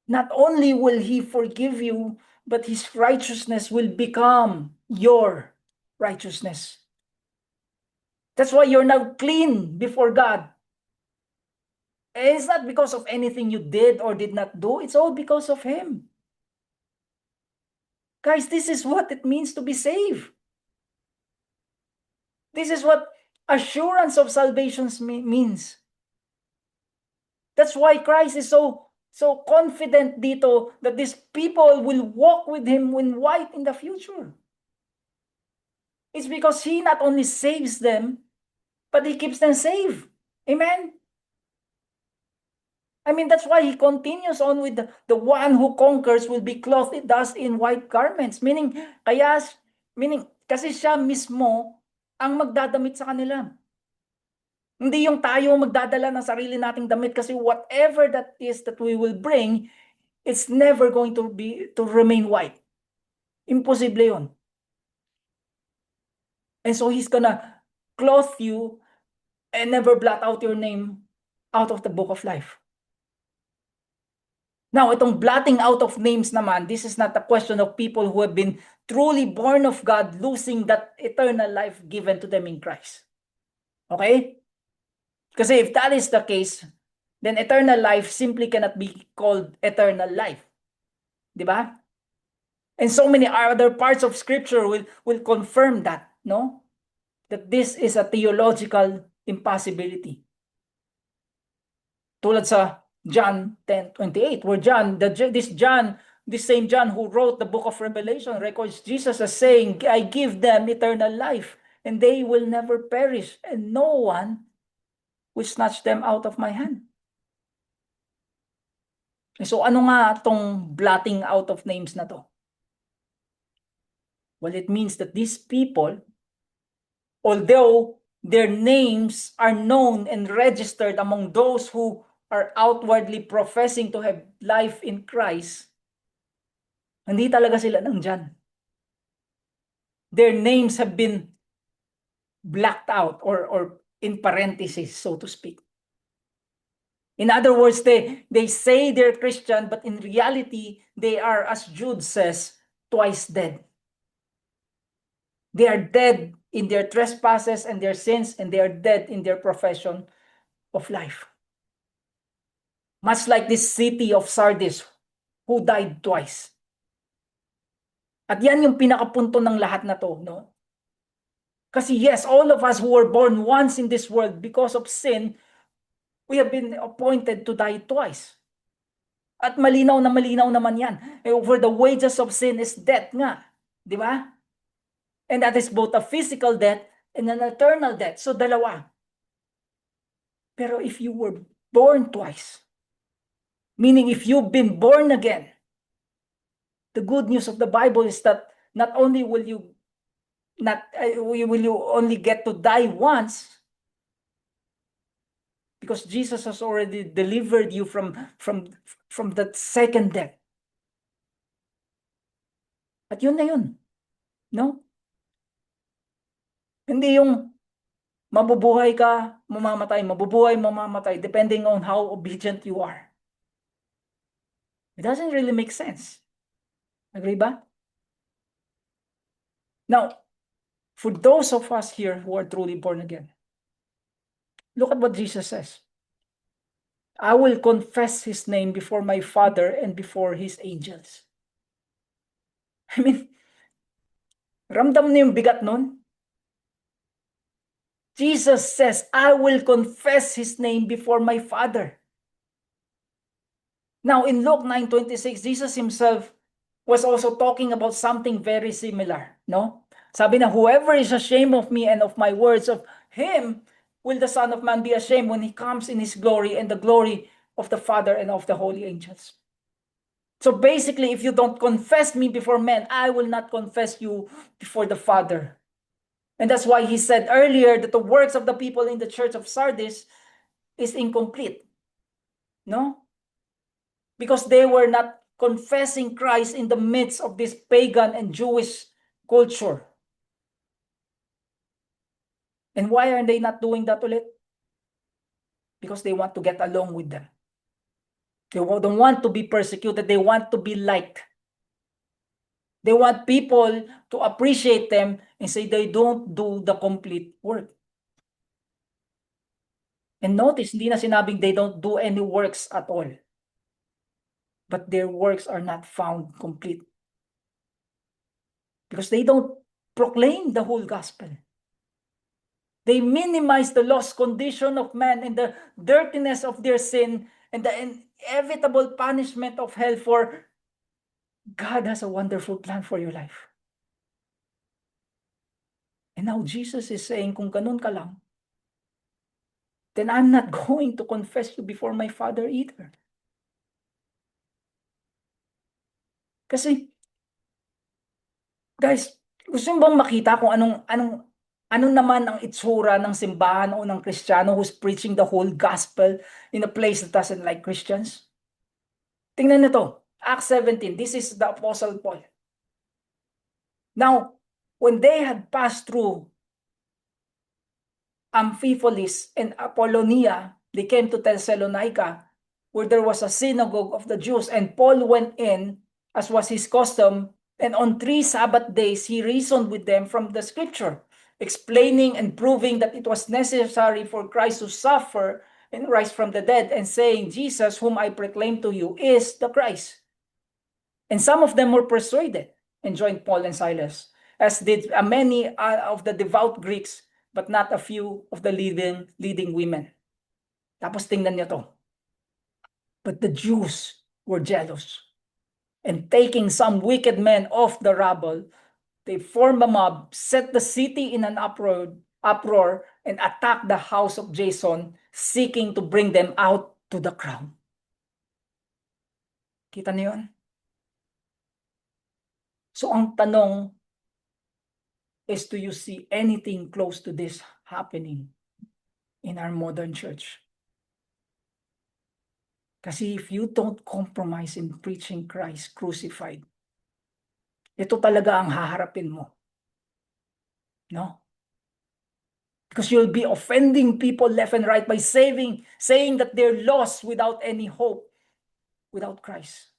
Speaker 1: not only will He forgive you, but His righteousness will become your righteousness. That's why you're now clean before God. And it's not because of anything you did or did not do. It's all because of Him. Guys, this is what it means to be saved. This is what assurance of salvation means. That's why Christ is so confident dito that these people will walk with Him in white in the future. It's because He not only saves them, but He keeps them safe. Amen? I mean, that's why He continues on with the one who conquers will be clothed thus in white garments. Meaning, kasi siya mismo ang magdadamit sa kanila. Hindi yung tayo magdadala ng sarili nating damit, kasi whatever that is that we will bring, it's never going to remain white. Imposible yun. And so He's gonna clothe you and never blot out your name out of the book of life. Now, itong blotting out of names naman, this is not a question of people who have been truly born of God losing that eternal life given to them in Christ. Okay? Kasi if that is the case, then eternal life simply cannot be called eternal life. Diba? And so many other parts of Scripture will confirm that, no? That this is a theological impossibility. Tulad sa John 10:28, where this same John who wrote the book of Revelation records Jesus as saying, I give them eternal life, and they will never perish, and no one will snatch them out of my hand. So ano nga itong blotting out of names na to? Well, it means that these people, although their names are known and registered among those who are outwardly professing to have life in Christ, hindi talaga sila nandyan. Their names have been blacked out or in parentheses, so to speak. In other words, they say they're Christian, but in reality, they are, as Jude says, twice dead. They are dead in their trespasses and their sins, and they are dead in their profession of life. Much like this city of Sardis, who died twice. At yan yung pinakapunto ng lahat na to, no? Kasi yes, all of us who were born once in this world because of sin, we have been appointed to die twice. At malinaw naman yan. For the wages of sin is death nga. Di ba? And that is both a physical death and an eternal death. So dalawa. Pero if you were born twice, meaning if you've been born again, the good news of the Bible is that not only will you only get to die once, because Jesus has already delivered you from that second death. At yun na yun. No? Hindi yung mabubuhay ka, mamamatay, mabubuhay, mamamatay, depending on how obedient you are. It doesn't really make sense. Agree ba? Now, for those of us here who are truly born again, look at what Jesus says. I will confess His name before my Father and before His angels. I mean, ramdam niyo yung bigat nun? Jesus says, I will confess His name before my Father. Now, in Luke 9:26, Jesus Himself was also talking about something very similar, no? Sabi na, whoever is ashamed of me and of my words, of him will the Son of Man be ashamed when He comes in His glory and the glory of the Father and of the holy angels. So basically, if you don't confess me before men, I will not confess you before the Father. And that's why He said earlier that the works of the people in the church of Sardis is incomplete. No? Because they were not confessing Christ in the midst of this pagan and Jewish culture. And why are they not doing that ulit? Because they want to get along with them. They don't want to be persecuted. They want to be liked. They want people to appreciate them and say they don't do the complete work. And notice, hindi na sinabing they don't do any works at all. But their works are not found complete. Because they don't proclaim the whole gospel. They minimize the lost condition of man and the dirtiness of their sin and the inevitable punishment of hell, for God has a wonderful plan for your life. And now Jesus is saying, kung ganun ka lang, then I'm not going to confess you before my Father either. Kasi, guys, gusto nyo bang makita kung ano naman ang itsura ng simbahan o ng Kristiyano who's preaching the whole gospel in a place that doesn't like Christians? Tingnan nito, Acts 17, this is the Apostle Paul. Now, when they had passed through Amphipolis and Apollonia, they came to Thessalonica, where there was a synagogue of the Jews, and Paul went in, as was his custom, and on 3 Sabbath days he reasoned with them from the scripture, explaining and proving that it was necessary for Christ to suffer and rise from the dead, and saying, Jesus, whom I proclaim to you, is the Christ. And some of them were persuaded and joined Paul and Silas, as did many of the devout Greeks, but not a few of the leading women. Tapos tingnan niyo to. But the Jews were jealous, and taking some wicked men of the rabble, they formed a mob, set the city in an uproar, and attacked the house of Jason, seeking to bring them out to the crowd. Kita niyo yun? So ang tanong is, do you see anything close to this happening in our modern church? Kasi if you don't compromise in preaching Christ crucified, ito talaga ang haharapin mo. No? Because you'll be offending people left and right by saying that they're lost without any hope, without Christ.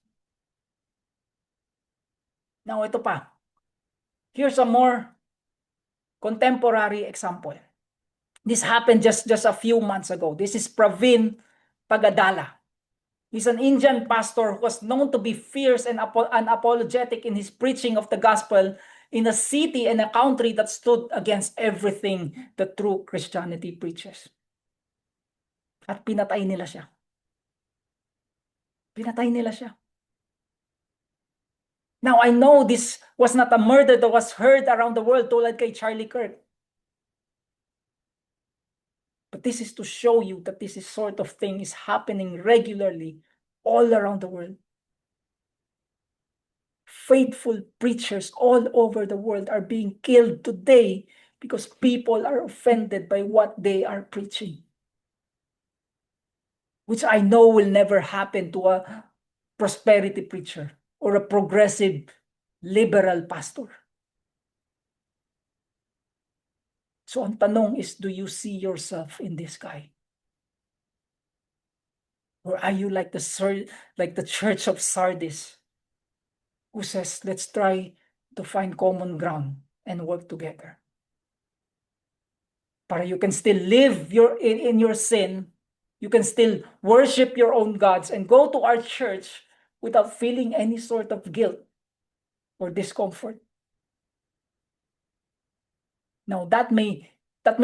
Speaker 1: Now, ito pa. Here's a more contemporary example. This happened just a few months ago. This is Praveen Pagadala. He's an Indian pastor who was known to be fierce and unapologetic in his preaching of the gospel in a city and a country that stood against everything that true Christianity preaches. At pinatay nila siya. Pinatay nila siya. Now, I know this was not a murder that was heard around the world tulad kay Charlie Kirk. But this is to show you that this sort of thing is happening regularly all around the world. Faithful preachers all over the world are being killed today because people are offended by what they are preaching. Which I know will never happen to a prosperity preacher or a progressive liberal pastor. So ang tanong is, do you see yourself in this guy? Or are you like the church of Sardis, who says, let's try to find common ground and work together? Para you can still live in your sin, you can still worship your own gods and go to our church without feeling any sort of guilt or discomfort. Now, that may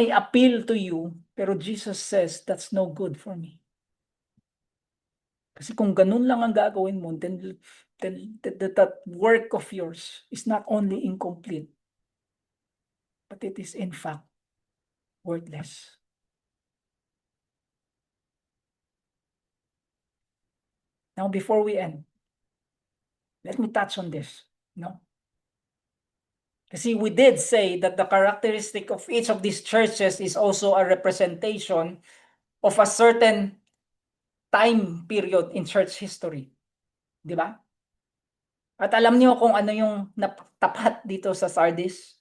Speaker 1: appeal to you, pero Jesus says, that's no good for me. Kasi kung ganun lang ang gagawin mo, then that work of yours is not only incomplete, but it is in fact worthless. Now, before we end, let me touch on this. No? Kasi we did say that the characteristic of each of these churches is also a representation of a certain time period in church history. Di ba? At alam niyo kung ano yung tapat dito sa Sardis?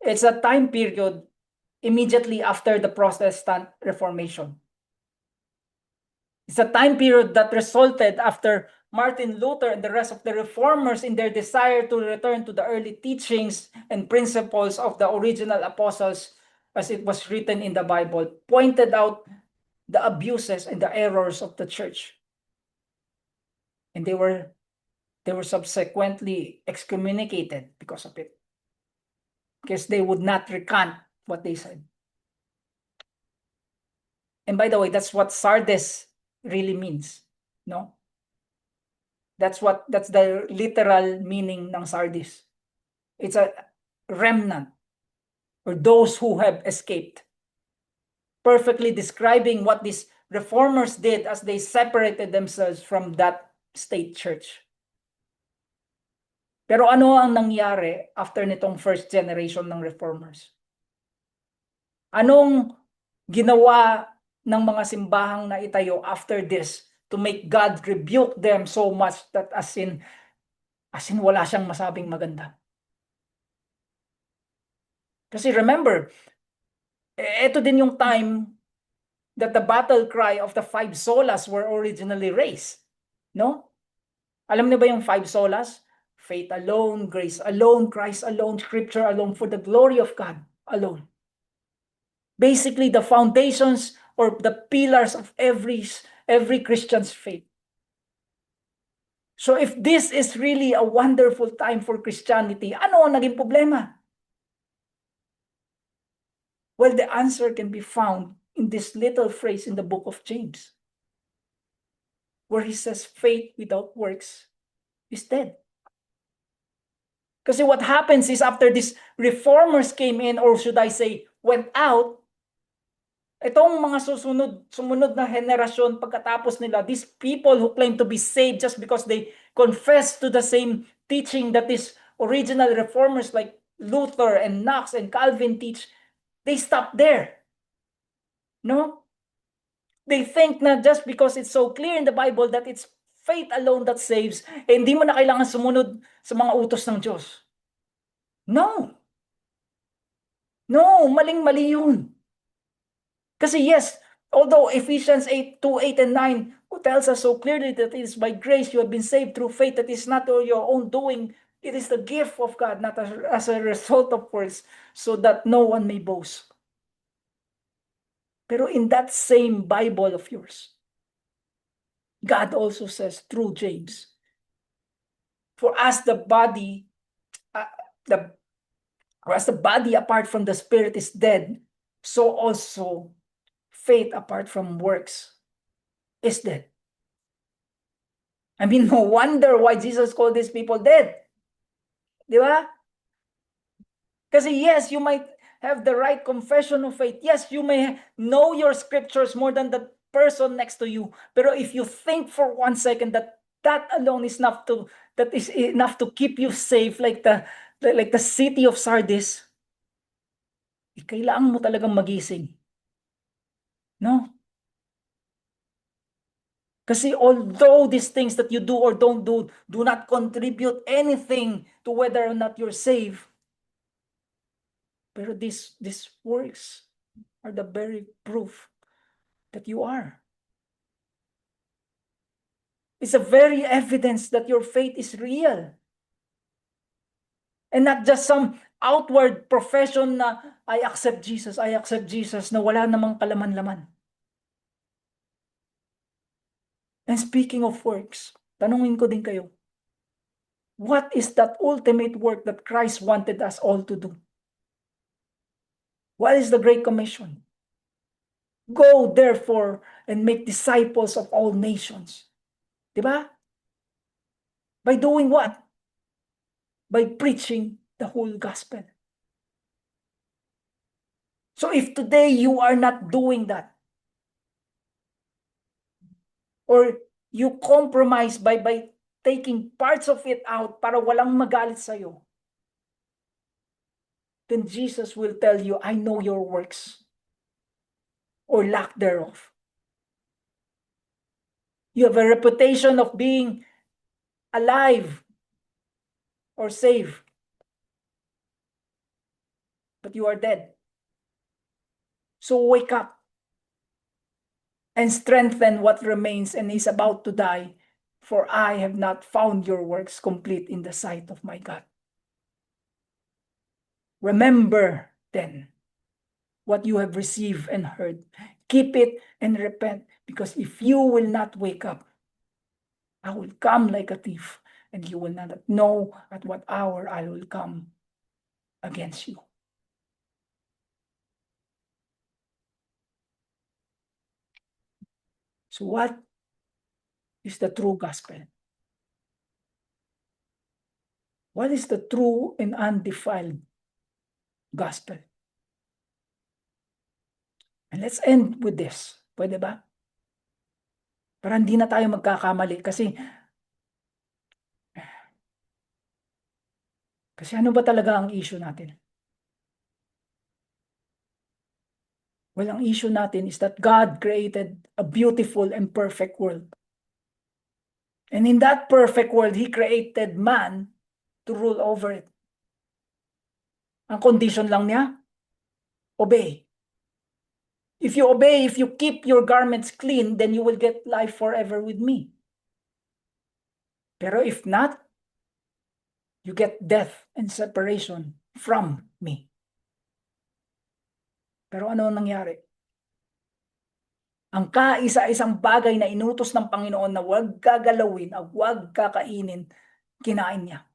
Speaker 1: It's a time period immediately after the Protestant Reformation. It's a time period that resulted after Martin Luther and the rest of the reformers, in their desire to return to the early teachings and principles of the original apostles as it was written in the Bible, pointed out the abuses and the errors of the church. And they were subsequently excommunicated because of it, because they would not recant what they said. And by the way, that's what Sardis really means, no? That's the literal meaning ng Sardis. It's a remnant, or those who have escaped. Perfectly describing what these reformers did as they separated themselves from that state church. Pero ano ang nangyari after nitong first generation ng reformers? Anong ginawa ng mga simbahang na itayo after this to make God rebuke them so much that as in wala siyang masabing maganda? Kasi remember, ito din yung time that the battle cry of the 5 solas were originally raised. No? Alam niyo ba yung 5 solas? Faith alone, grace alone, Christ alone, Scripture alone, for the glory of God alone. Basically, the foundations or the pillars of every Christian's faith. So if this is really a wonderful time for Christianity, ano ang naging problema? Well, the answer can be found in this little phrase in the book of James, where he says faith without works is dead. Kasi what happens is, after these reformers came in, or should I say, went out, itong mga sumunod na henerasyon pagkatapos nila, these people who claim to be saved just because they confess to the same teaching that these original reformers like Luther and Knox and Calvin teach, they stop there. No? They think na just because it's so clear in the Bible that it's faith alone that saves, hindi mo na kailangan sumunod sa mga utos ng Diyos. No. No, maling-mali yun. Kasi yes, although Ephesians 8:2, 8, and 9 tells us so clearly that it is by grace you have been saved through faith, that is not your own doing, it is the gift of God, not as a result of works, so that no one may boast. Pero in that same Bible of yours, God also says through James, for as the body apart from the spirit is dead, so also faith apart from works is dead. I mean, no wonder why Jesus called these people dead. Di ba? Kasi yes, you might have the right confession of faith. Yes, you may know your scriptures more than the person next to you. Pero if you think for 1 second that alone is enough to keep you safe, like the city of Sardis, kailangan mo talagang magising. No? Kasi although these things that you do or don't do not contribute anything to whether or not you're saved, pero these works are the very proof that you are. It's a very evidence that your faith is real. And not just some outward profession na I accept Jesus na wala namang kalaman-laman. And speaking of works, tanungin ko din kayo, what is that ultimate work that Christ wanted us all to do? What is the Great Commission? Go therefore and make disciples of all nations. Diba? By doing what? By preaching the whole gospel. So if today you are not doing that, or you compromise by taking parts of it out para walang magalit sa'yo, then Jesus will tell you, I know your works, or lack thereof. You have a reputation of being alive or safe, but you are dead. So wake up and strengthen what remains and is about to die, for I have not found your works complete in the sight of my God. Remember then what you have received and heard. Keep it and repent, because if you will not wake up, I will come like a thief, and you will not know at what hour I will come against you. So what is the true gospel? What is the true and undefiled gospel? And let's end with this. Pwede ba? Para hindi na tayo magkakamali. Kasi ano ba talaga ang issue natin? Well, ang issue natin is that God created a beautiful and perfect world. And in that perfect world, He created man to rule over it. Ang condition lang niya, obey. If you obey, if you keep your garments clean, then you will get life forever with me. Pero if not, you get death and separation from me. Pero ano nangyari? Ang kaisa-isang bagay na inutos ng Panginoon na huwag gagalawin at huwag kakainin, kinain niya.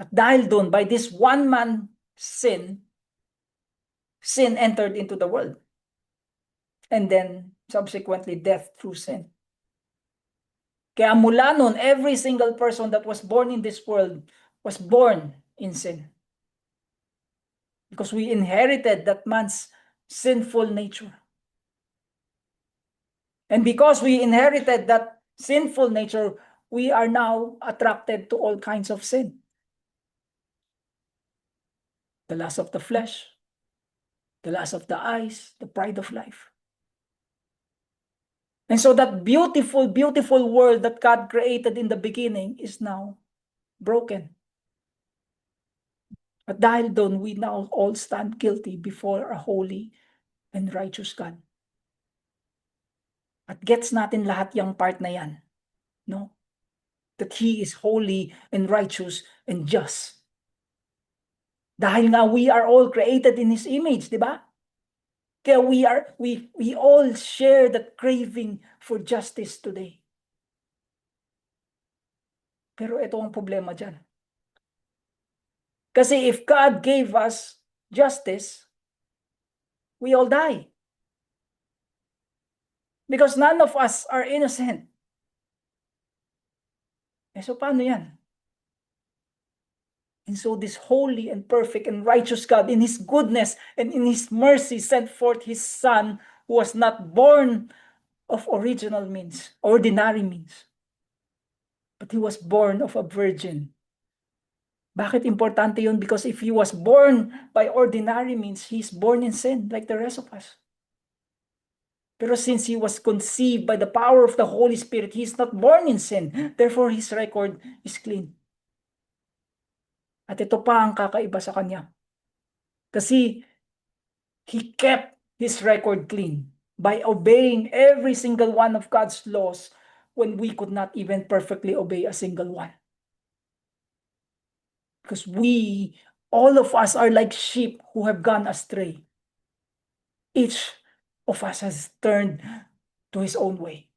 Speaker 1: At dahil doon, by this one man sin entered into the world. And then, subsequently, death through sin. Kaya mula noon, every single person that was born in this world was born in sin. Because we inherited that man's sinful nature. And because we inherited that sinful nature, we are now attracted to all kinds of sin. The lust of the flesh, the lust of the eyes, the pride of life. And so that beautiful, beautiful world that God created in the beginning is now broken. At dahil doon, we now all stand guilty before a holy and righteous God. At gets natin lahat yung part na yan, no? That He is holy and righteous and just. Dahil nga we are all created in His image, di ba? Kaya we all share that craving for justice today. Pero ito ang problema dyan. Kasi if God gave us justice, we all die. Because none of us are innocent. So paano yan? And so this holy and perfect and righteous God, in His goodness and in His mercy, sent forth His Son, who was not born of original means, ordinary means, but He was born of a virgin. Bakit importante yun? Because if He was born by ordinary means, He's born in sin like the rest of us. Pero since He was conceived by the power of the Holy Spirit, He is not born in sin. Therefore, His record is clean. At ito pa ang kakaiba sa Kanya. Kasi He kept His record clean by obeying every single one of God's laws when we could not even perfectly obey a single one. Because all of us are like sheep who have gone astray. Each of us has turned to his own way.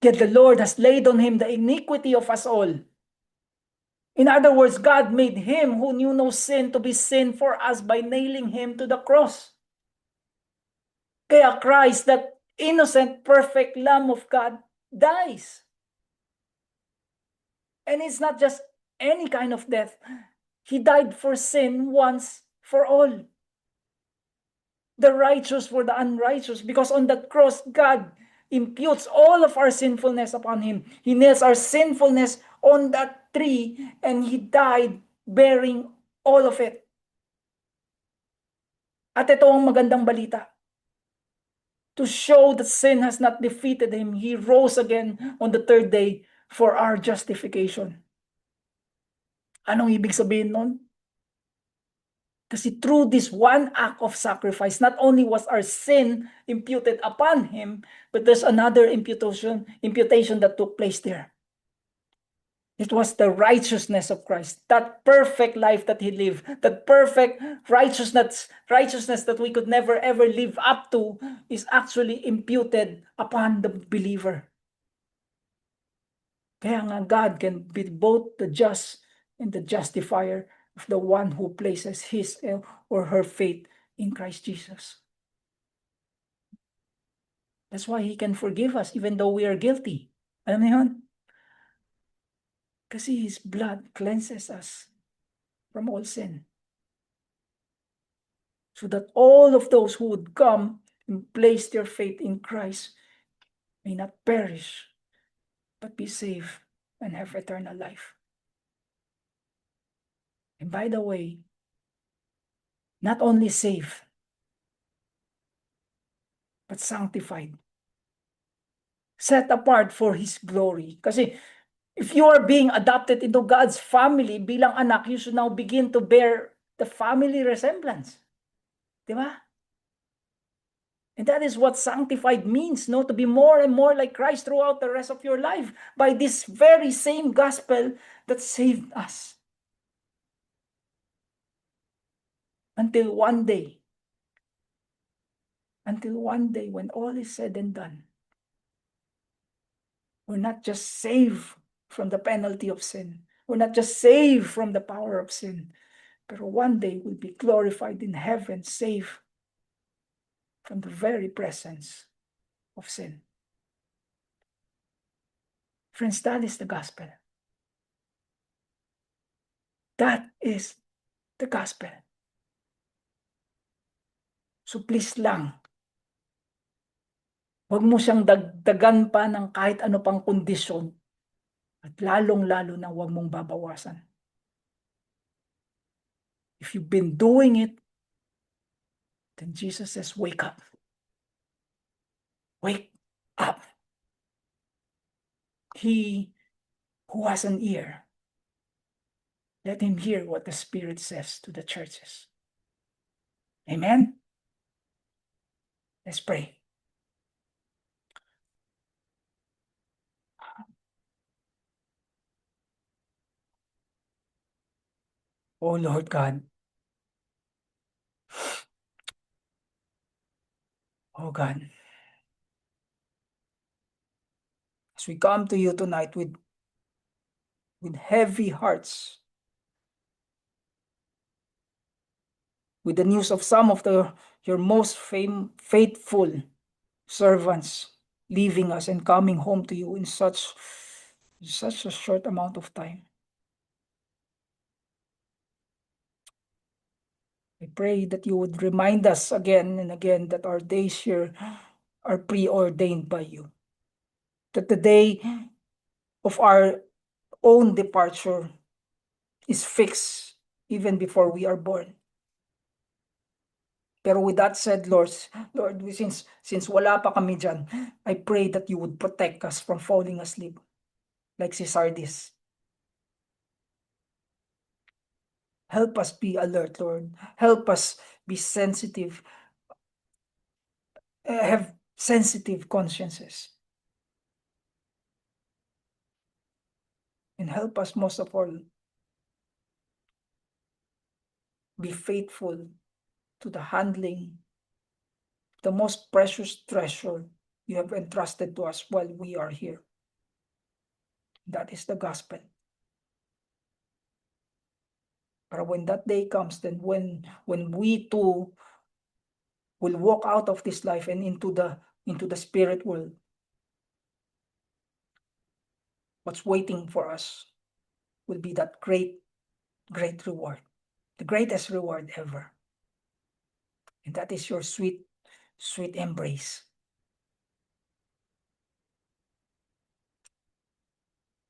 Speaker 1: Yet the Lord has laid on Him the iniquity of us all. In other words, God made Him who knew no sin to be sin for us by nailing Him to the cross. Kaya Christ, that innocent, perfect Lamb of God, dies. And it's not just any kind of death. He died for sin once for all. The righteous for the unrighteous, because on that cross, God imputes all of our sinfulness upon Him. He nails our sinfulness on that tree, and He died bearing all of it. At ito ang magandang balita. To show that sin has not defeated him, he rose again on the third day for our justification. Anong ibig sabihin nun? Kasi through this one act of sacrifice, not only was our sin imputed upon him, but there's another imputation that took place there. It was the righteousness of Christ, that perfect life that he lived, that perfect righteousness that we could never ever live up to is actually imputed upon the believer. Kaya nga God can be both the just and the justifier of the one who places his or her faith in Christ Jesus. That's why he can forgive us even though we are guilty. Alam niyo yun? Kasi his blood cleanses us from all sin. So that all of those who would come and place their faith in Christ may not perish, but be saved and have eternal life. And by the way, not only saved, but sanctified. Set apart for His glory. Kasi if you are being adopted into God's family bilang anak, you should now begin to bear the family resemblance. Diba? And that is what sanctified means, no? To be more and more like Christ throughout the rest of your life by this very same gospel that saved us. Until one day, when all is said and done, we're not just saved from the penalty of sin. We're not just saved from the power of sin. But one day we'll be glorified in heaven, saved from the very presence of sin. Friends, that is the gospel. That is the gospel. So please lang, huwag mo siyang dagdagan pa ng kahit ano pang kondisyon at lalong-lalo na huwag mong babawasan. If you've been doing it, then Jesus says, wake up. Wake up. He who has an ear, let him hear what the Spirit says to the churches. Amen? Let's pray. Oh Lord God. Oh God. As we come to you tonight with heavy hearts, with the news of some of your most faithful servants leaving us and coming home to you in such a short amount of time. I pray that you would remind us again and again that our days here are preordained by you. That the day of our own departure is fixed even before we are born. Pero with that said, Lord, since wala pa kami dyan, I pray that you would protect us from falling asleep like si Sardis. Help us be alert, Lord. Help us be sensitive, have sensitive consciences. And help us most of all be faithful to the handling, the most precious treasure you have entrusted to us while we are here. That is the gospel. But when that day comes, then when we too will walk out of this life and into the spirit world, what's waiting for us will be that great reward, the greatest reward ever. And that is your sweet embrace.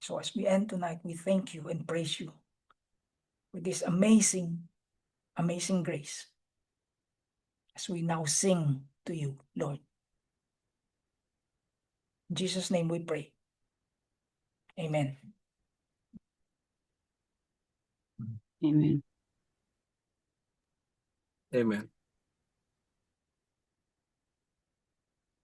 Speaker 1: So as we end tonight, we thank you and praise you for this amazing grace as we now sing to you, Lord. In Jesus' name we pray. Amen.
Speaker 2: Amen.
Speaker 3: Amen.